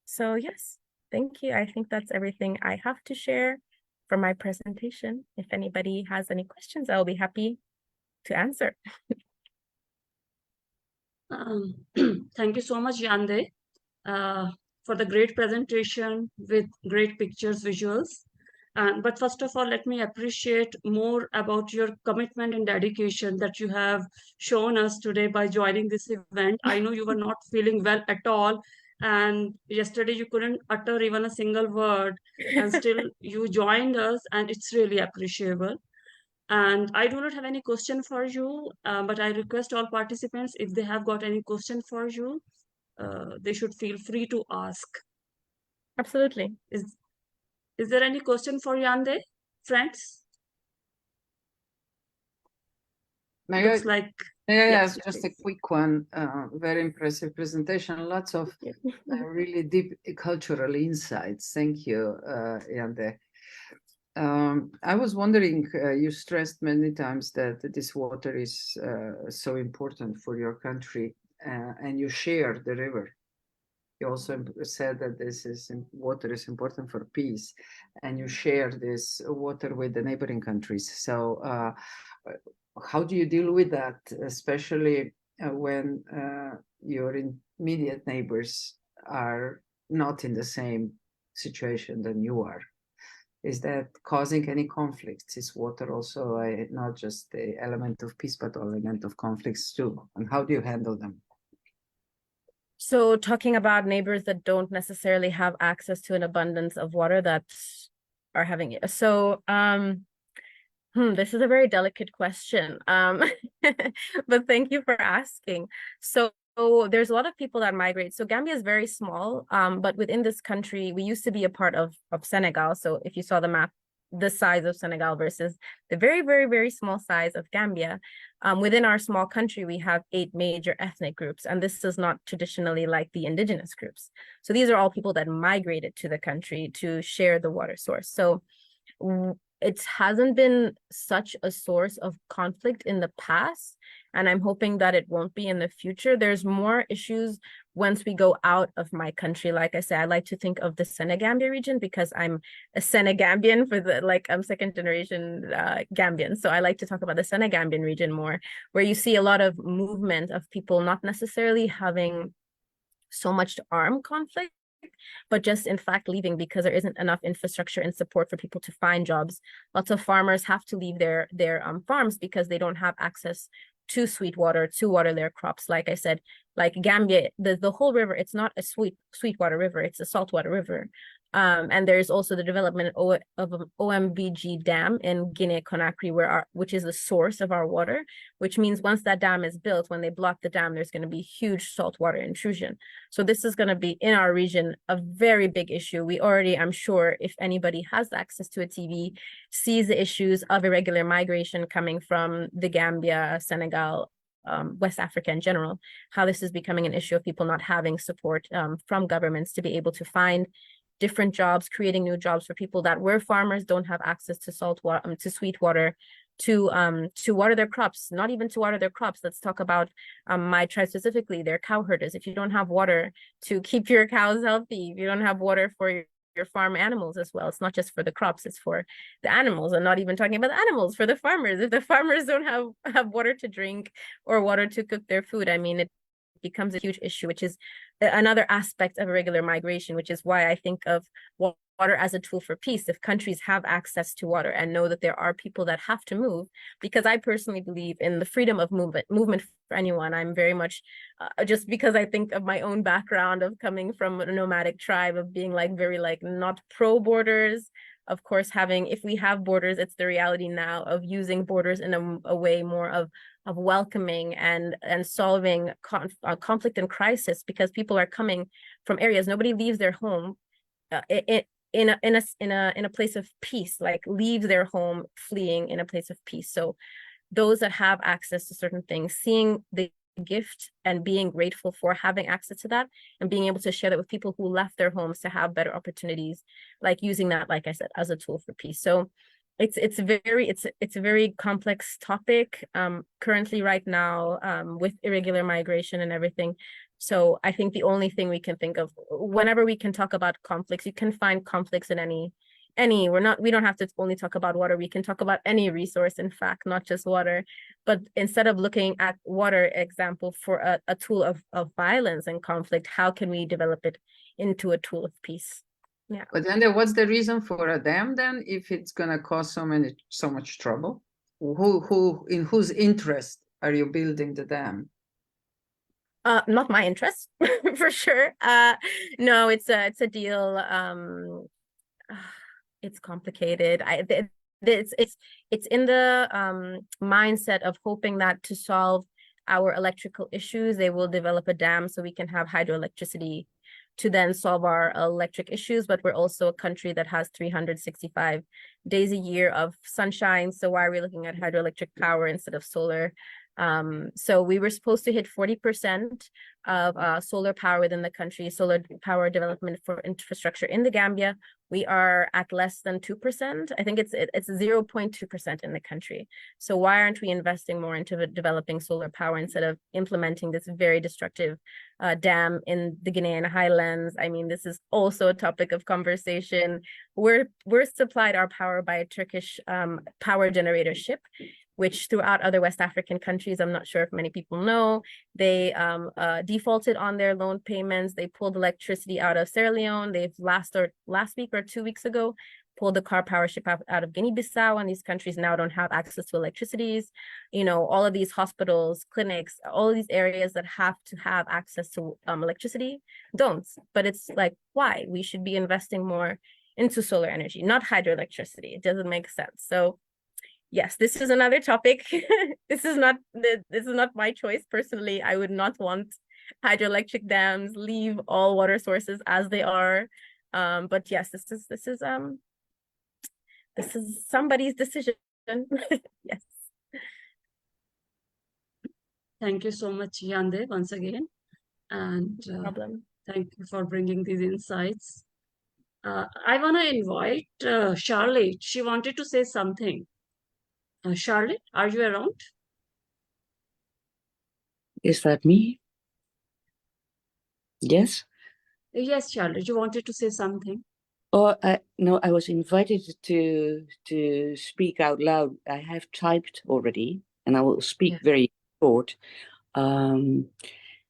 So yes, thank you. I think that's everything I have to share for my presentation. If anybody has any questions, I'll be happy to answer. Thank you so much, Yande, for the great presentation with great pictures, visuals. But first of all, let me appreciate more about your commitment and dedication that you have shown us today by joining this event. I know you were not feeling well at all, and yesterday you couldn't utter even a single word, and still you joined us, and it's really appreciable. And I do not have any question for you, but I request all participants, if they have got any question for you, they should feel free to ask. Absolutely. Is there any question for Yande, friends? Looks like yes, yes, just a please. quick one. Very impressive presentation. Lots of really deep cultural insights. Thank you, Yande. I was wondering, you stressed many times that this water is so important for your country, and you share the river. You also said that water is important for peace, and you share this water with the neighboring countries. So how do you deal with that, especially when your immediate neighbors are not in the same situation than you are? Is that causing any conflicts? Is water also not just the element of peace, but element of conflicts too? And how do you handle them? So talking about neighbors that don't necessarily have access to an abundance of water that are having it. So this is a very delicate question, but thank you for asking. So there's a lot of people that migrate. So Gambia is very small, but within this country, we used to be a part of Senegal. So if you saw the map, the size of Senegal versus the very, very, very small size of Gambia, within our small country, we have 8 major ethnic groups. And this is not traditionally like the indigenous groups. So these are all people that migrated to the country to share the water source. So it hasn't been such a source of conflict in the past, and I'm hoping that it won't be in the future. There's more issues once we go out of my country. Like I said, I like to think of the Senegambia region because I'm a Senegambian I'm second generation Gambian. So I like to talk about the Senegambian region more, where you see a lot of movement of people not necessarily having so much to arm conflict, but just in fact leaving because there isn't enough infrastructure and support for people to find jobs. Lots of farmers have to leave their farms because they don't have access to sweet water to water their crops. Like I said, like Gambia, the whole river, it's not a sweet water river, it's a saltwater river. And there's also the development of an OMVG dam in Guinea-Conakry, which is the source of our water, which means once that dam is built, when they block the dam, there's going to be huge saltwater intrusion. So this is going to be, in our region, a very big issue. We already, I'm sure, if anybody has access to a TV, sees the issues of irregular migration coming from the Gambia, Senegal, West Africa in general, how this is becoming an issue of people not having support from governments to be able to find different jobs, creating new jobs for people that were farmers, don't have access to salt water, to sweet water, to water their crops, not even to water their crops. Let's talk about my tribe specifically, they're cow herders. If you don't have water to keep your cows healthy, if you don't have water for your farm animals as well, it's not just for the crops, it's for the animals. I'm not even talking about the animals, for the farmers. If the farmers don't have water to drink or water to cook their food, I mean, it becomes a huge issue, which is another aspect of irregular migration, which is why I think of water as a tool for peace. If countries have access to water and know that there are people that have to move, because I personally believe in the freedom of movement for anyone. I'm very much, just because I think of my own background of coming from a nomadic tribe, of being like very like not pro borders. Of course, if we have borders, it's the reality now of using borders in a way more of welcoming and solving conflict and crisis, because people are coming from areas. Nobody leaves their home in a place of peace, like leave their home fleeing in a place of peace. So those that have access to certain things, seeing the gift and being grateful for having access to that and being able to share that with people who left their homes to have better opportunities, like using that, like I said, as a tool for peace. So it's a very complex topic currently right now with irregular migration and everything. So I think the only thing we can think of whenever we can talk about conflicts, you can find conflicts in any we don't have to only talk about water. We can talk about any resource, in fact, not just water. But instead of looking at water example for a tool of violence and conflict, how can we develop it into a tool of peace? Yeah. But then what's the reason for a dam then, if it's gonna cause so much trouble? In whose interest are you building the dam? Not my interest, for sure. No, it's a deal. It's complicated. It's in the mindset of hoping that to solve our electrical issues, they will develop a dam so we can have hydroelectricity to then solve our electric issues. But we're also a country that has 365 days a year of sunshine. So why are we looking at hydroelectric power instead of solar? So we were supposed to hit 40% of solar power within the country, solar power development for infrastructure in the Gambia. We are at less than 2%. I think it's 0.2% in the country. So why aren't we investing more into developing solar power instead of implementing this very destructive dam in the Ghanaian highlands? I mean, this is also a topic of conversation. We're supplied our power by a Turkish power generator ship, which throughout other West African countries, I'm not sure if many people know, they defaulted on their loan payments. They pulled electricity out of Sierra Leone. They've last week or 2 weeks ago, pulled the car power ship out of Guinea-Bissau, and these countries now don't have access to electricities. You know, all of these hospitals, clinics, all of these areas that have to have access to electricity don't. But it's like, why? We should be investing more into solar energy, not hydroelectricity. It doesn't make sense. So yes, this is another topic. This is not my choice personally. I would not want hydroelectric dams, leave all water sources as they are. But yes, this is somebody's decision. Yes. Thank you so much, Yande, once again. And No problem. thank you for bringing these insights. I want to invite Charlotte. She wanted to say something. Charlotte, are you around? Is that me? Yes. Yes, Charlotte, you wanted to say something. Oh, no, I was invited to speak out loud. I have typed already, and I will speak very short.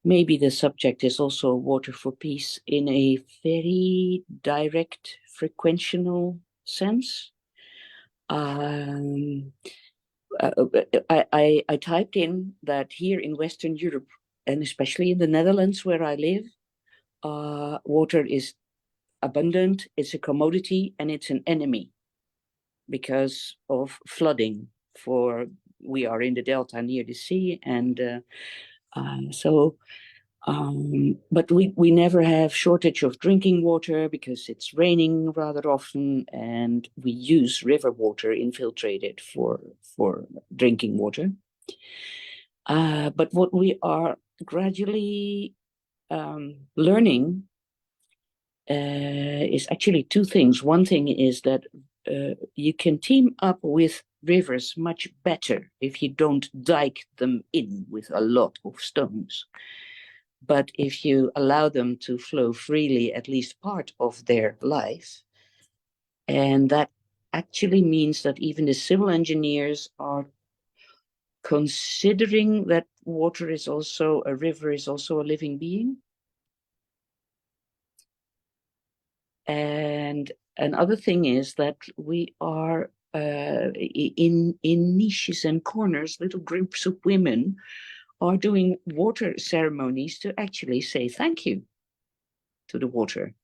Maybe the subject is also water for peace in a very direct, frequential sense. I typed in that here in Western Europe, and especially in the Netherlands where I live, water is abundant, it's a commodity, and it's an enemy because of flooding. We are in the delta near the sea, and but we never have shortage of drinking water because it's raining rather often, and we use river water infiltrated for drinking water. But what we are gradually learning is actually two things. One thing is that you can team up with rivers much better if you don't dike them in with a lot of stones. But if you allow them to flow freely at least part of their life, and that actually means that even the civil engineers are considering that water is also, a river is also a living being. And another thing is that we are in niches and corners, little groups of women are doing water ceremonies to actually say thank you to the water.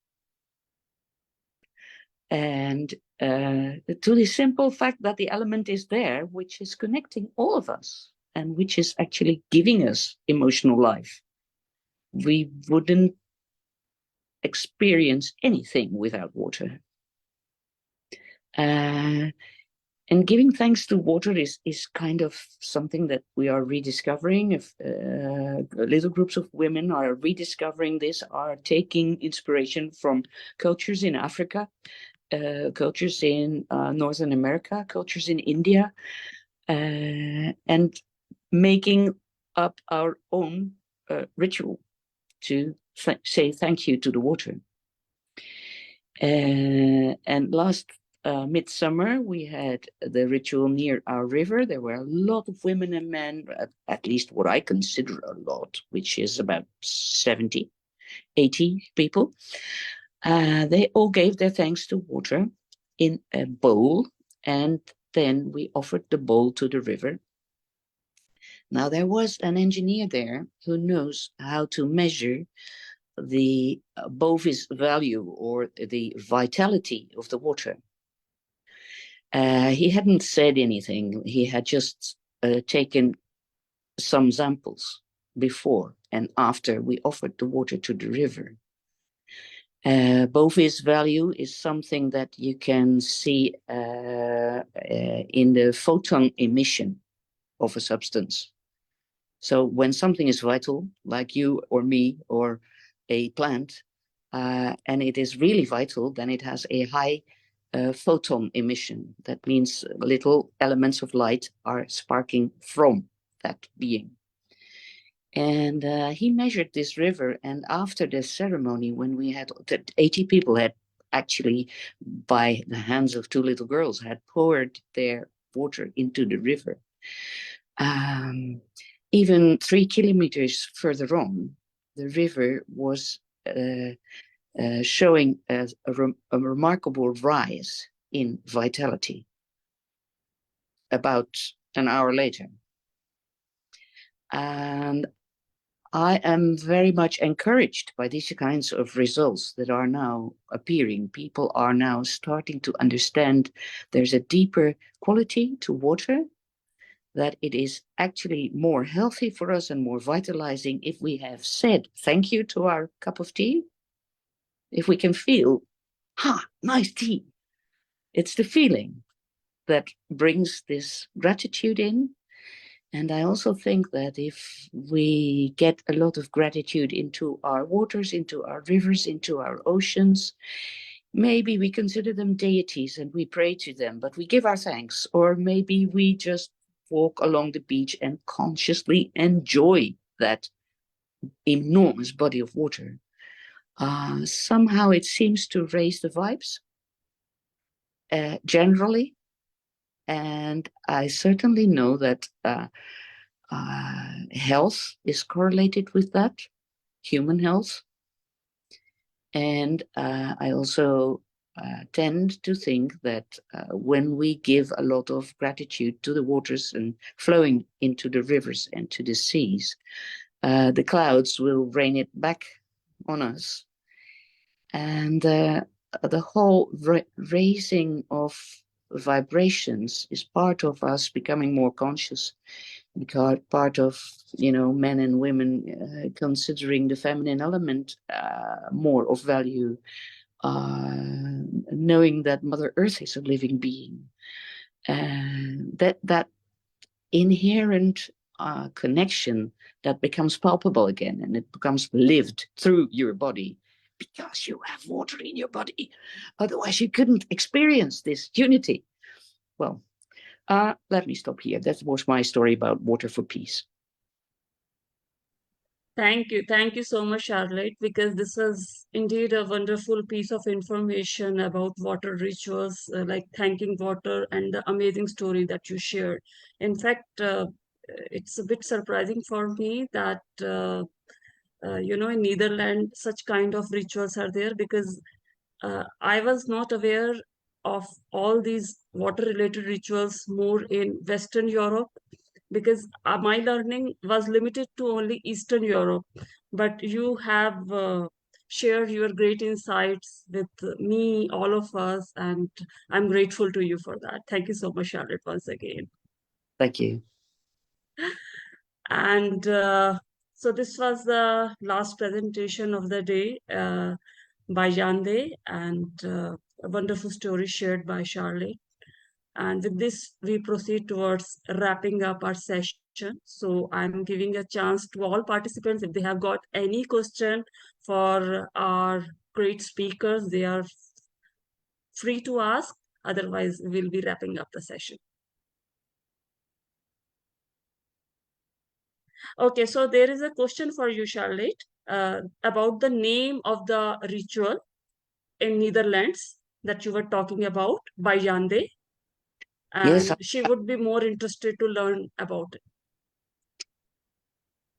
And to the simple fact that the element is there, which is connecting all of us and which is actually giving us emotional life. We wouldn't experience anything without water. And giving thanks to water is kind of something that we are rediscovering. If little groups of women are rediscovering this, are taking inspiration from cultures in Africa, cultures in Northern America, cultures in India, and making up our own ritual to say thank you to the water. And last midsummer, we had the ritual near our river. There were a lot of women and men, at least what I consider a lot, which is about 70, 80 people. They all gave their thanks to water in a bowl, and then we offered the bowl to the river. Now, there was an engineer there who knows how to measure the Bovis value, or the vitality of the water. He hadn't said anything. He had just taken some samples before and after we offered the water to the river. Bovis value is something that you can see in the photon emission of a substance. So when something is vital, like you or me or a plant, and it is really vital, then it has a high photon emission. That means little elements of light are sparking from that being. And he measured this river, and after the ceremony, when we had 80 people had actually, by the hands of two little girls, had poured their water into the river. Even 3 kilometers further on, the river was showing a remarkable rise in vitality about an hour later. And I am very much encouraged by these kinds of results that are now appearing. People are now starting to understand there's a deeper quality to water, that it is actually more healthy for us and more vitalizing if we have said thank you to our cup of tea. If we can feel, nice tea. It's the feeling that brings this gratitude in. And I also think that if we get a lot of gratitude into our waters, into our rivers, into our oceans, maybe we consider them deities and we pray to them, but we give our thanks. Or maybe we just walk along the beach and consciously enjoy that enormous body of water. Somehow it seems to raise the vibes generally. And I certainly know that health is correlated with that, human health. And I also tend to think that when we give a lot of gratitude to the waters and flowing into the rivers and to the seas, the clouds will rain it back on us. And the whole raising of vibrations is part of us becoming more conscious, because part of, you know, men and women considering the feminine element more of value, knowing that Mother Earth is a living being, and that inherent connection that becomes palpable again, and it becomes lived through your body because you have water in your body. Otherwise you couldn't experience this unity. Well, let me stop here. That was my story about water for peace. Thank you so much, Charlotte, because this was indeed a wonderful piece of information about water rituals, like thanking water, and the amazing story that you shared. In fact, it's a bit surprising for me that you know, in Netherlands such kind of rituals are there, because I was not aware of all these water related rituals more in Western Europe, because my learning was limited to only Eastern Europe. But you have shared your great insights with me, all of us, and I'm grateful to you for that. Thank you so much, Charlotte, once again. Thank you. And so this was the last presentation of the day by Yande, and a wonderful story shared by Charlotte. And with this, we proceed towards wrapping up our session. So I'm giving a chance to all participants. If they have got any question for our great speakers, they are free to ask. Otherwise, we'll be wrapping up the session. Okay, so there is a question for you, Charlotte, about the name of the ritual in Netherlands that you were talking about by Yande. And Yes, she would be more interested to learn about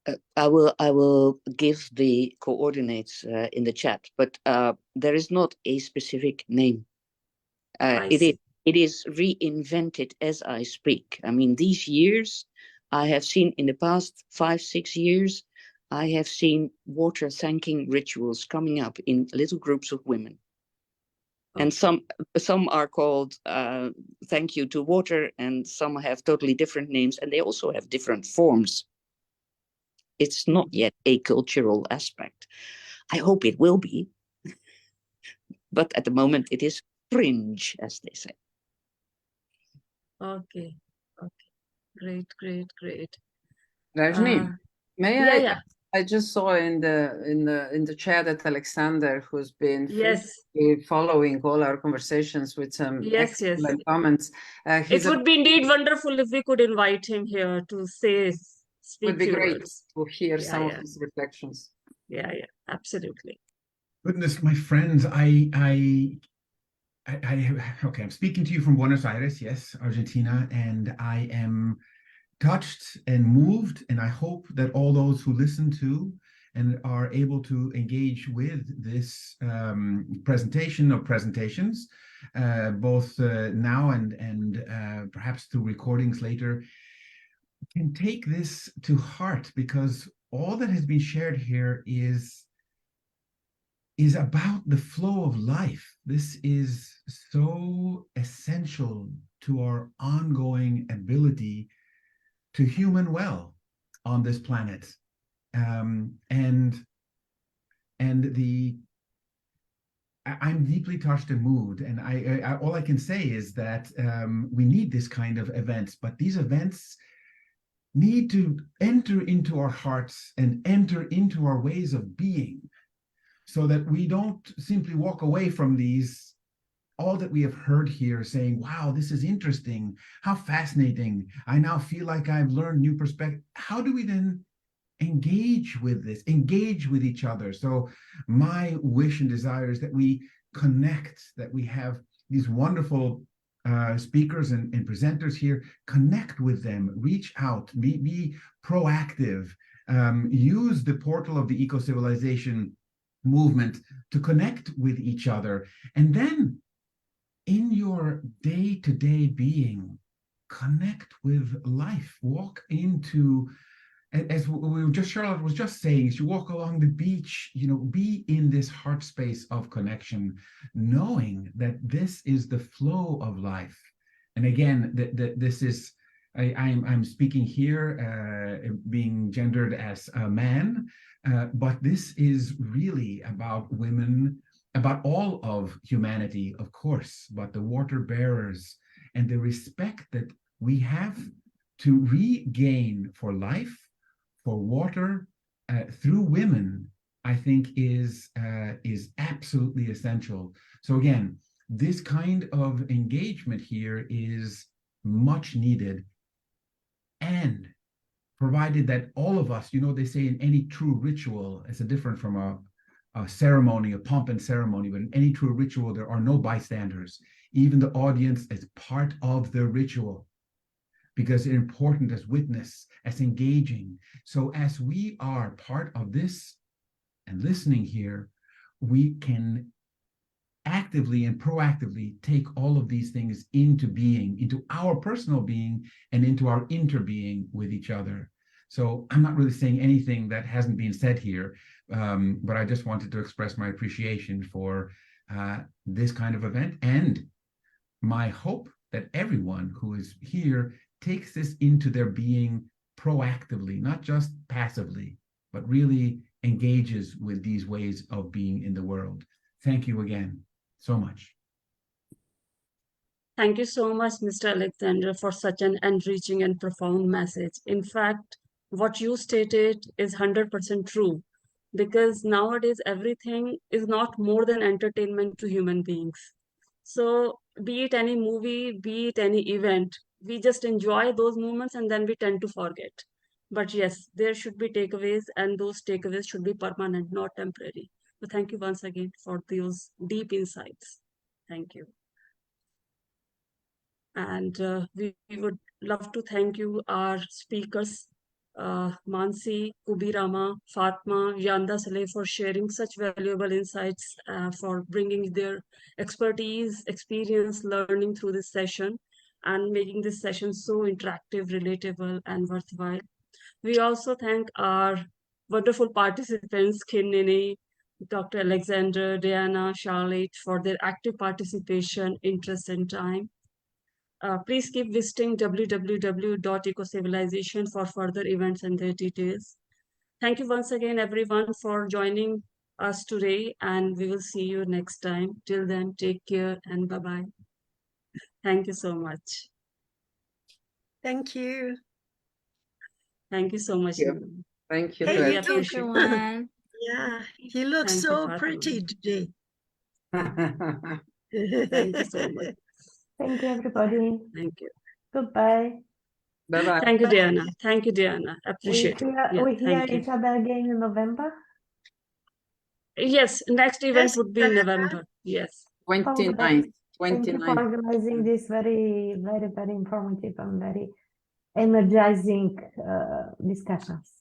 it. I will give the coordinates in the chat, but there is not a specific name. It is reinvented as I speak. I mean, these years I have seen, in the past 5-6 years, I have seen water thanking rituals coming up in little groups of women. And some are called thank you to water, and some have totally different names, and they also have different forms. It's not yet a cultural aspect. I hope it will be. But at the moment it is fringe, as they say. Okay. Great. Rajni, may yeah. I just saw in the chat that Alexander, who's been Yes. following all our conversations with some excellent comments. It would be indeed wonderful if we could invite him here to speak. Would be great words. to hear some of his reflections. Yeah, absolutely. Goodness, my friends, okay, I'm speaking to you from Buenos Aires, yes, Argentina, and I am touched and moved, and I hope that all those who listen to and are able to engage with this presentation or presentations, both now and perhaps through recordings later, can take this to heart, because all that has been shared here is about the flow of life. This is so essential to our ongoing ability to human well on this planet. I'm deeply touched and moved, and I all I can say is that we need this kind of events, but these events need to enter into our hearts and enter into our ways of being, so that we don't simply walk away from these, all that we have heard here, saying, wow, this is interesting, how fascinating, I now feel like I've learned new perspective. How do we then engage with this, engage with each other? So my wish and desire is that we connect, that we have these wonderful speakers and presenters here, connect with them, reach out, be proactive, use the portal of the Ecocivilisation movement to connect with each other, and then in your day-to-day being, connect with life, walk into as we were just, Charlotte was just saying, as you walk along the beach, be in this heart space of connection, knowing that this is the flow of life. And again, this is, I'm speaking here, being gendered as a man, but this is really about women, about all of humanity, of course, but the water bearers and the respect that we have to regain for life, for water, through women, I think is absolutely essential. So again, this kind of engagement here is much needed, and provided that all of us, they say in any true ritual, it's different from a ceremony, a pomp and ceremony, but in any true ritual, there are no bystanders. Even the audience is part of the ritual, because it's important as witness, as engaging. So as we are part of this and listening here, we can actively and proactively take all of these things into being, into our personal being, and into our interbeing with each other. So I'm not really saying anything that hasn't been said here, but I just wanted to express my appreciation for this kind of event, and my hope that everyone who is here takes this into their being proactively, not just passively, but really engages with these ways of being in the world. Thank you again so much. Thank you so much, Mr. Alexander, for such an enriching and profound message. In fact, what you stated is 100% true, because nowadays everything is not more than entertainment to human beings. So be it any movie, be it any event, we just enjoy those moments and then we tend to forget. But yes, there should be takeaways, and those takeaways should be permanent, not temporary. So thank you once again for those deep insights. Thank you. And we would love to thank you, our speakers, Mansi, Kubirama, Fatma, Yanda Saleh, for sharing such valuable insights, for bringing their expertise, experience, learning through this session, and making this session so interactive, relatable, and worthwhile. We also thank our wonderful participants, 𝐭𝐚, Dr. Alexander, Diana, Charlotte, for their active participation, interest, and time. Please keep visiting www.ecocivilization for further events and their details. Thank you once again, everyone, for joining us today, and we will see you next time. Till then, take care and bye-bye. Thank you so much. Thank you. Thank you so much. Thank you. Hey, Really you too. appreciate it. everyone. Yeah, you look Thank you, so Fatma. pretty today. Thank you so much. Thank you, everybody. Thank you. Goodbye. Bye-bye. Thank you, Diana. Thank you, Diana. Appreciate it. Yeah, We hear thank you. each other again in November. Yes, next event Yes, would be in November. Yes. 29th. Thank you for 29th. organizing this very, very, very informative and very energizing discussions.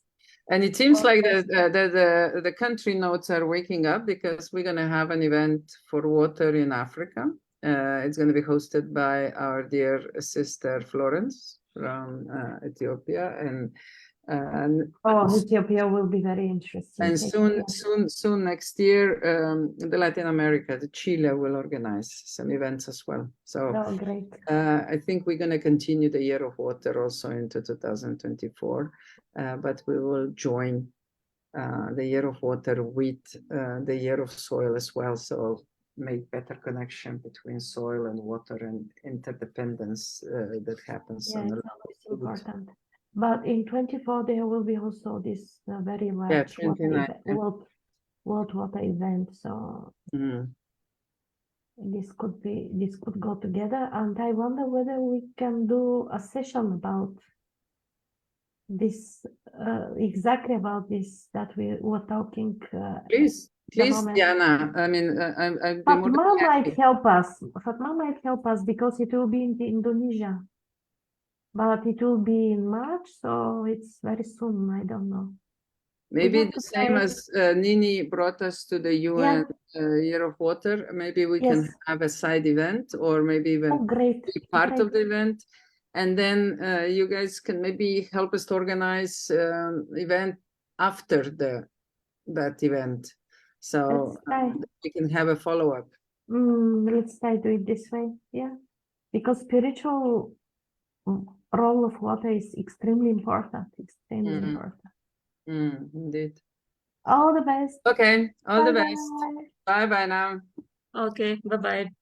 And it seems like the country notes are waking up, because we're going to have an event for water in Africa. It's going to be hosted by our dear sister Florence from Ethiopia, and Ethiopia will be very interesting. and soon next year, the Latin America, the Chile will organize some events as well. So great. I think we're going to continue the Year of Water also into 2024, but we will join the Year of Water with the Year of Soil as well. So make better connection between soil and water and interdependence that happens. Yeah, on it's always important. But in 24, there will be also this very large world water event. So this could go together. And I wonder whether we can do a session about this, exactly about this that we were talking. Please, Diana. I mean, Fatma might help us. Fatma might help us because it will be in Indonesia. But it will be in March, so it's very soon. I don't know. Maybe the same as Nini brought us to the UN Year of Water. Maybe we can have a side event, or maybe even be part of the event. And then you guys can maybe help us to organize event after that event, so Let's try. we can have a follow-up. Let's try to do it this way. Yeah, because spiritual role of water is extremely important. Extremely important. Indeed. All the best. Okay, all the best. Bye-bye. Bye bye now. Okay, bye-bye.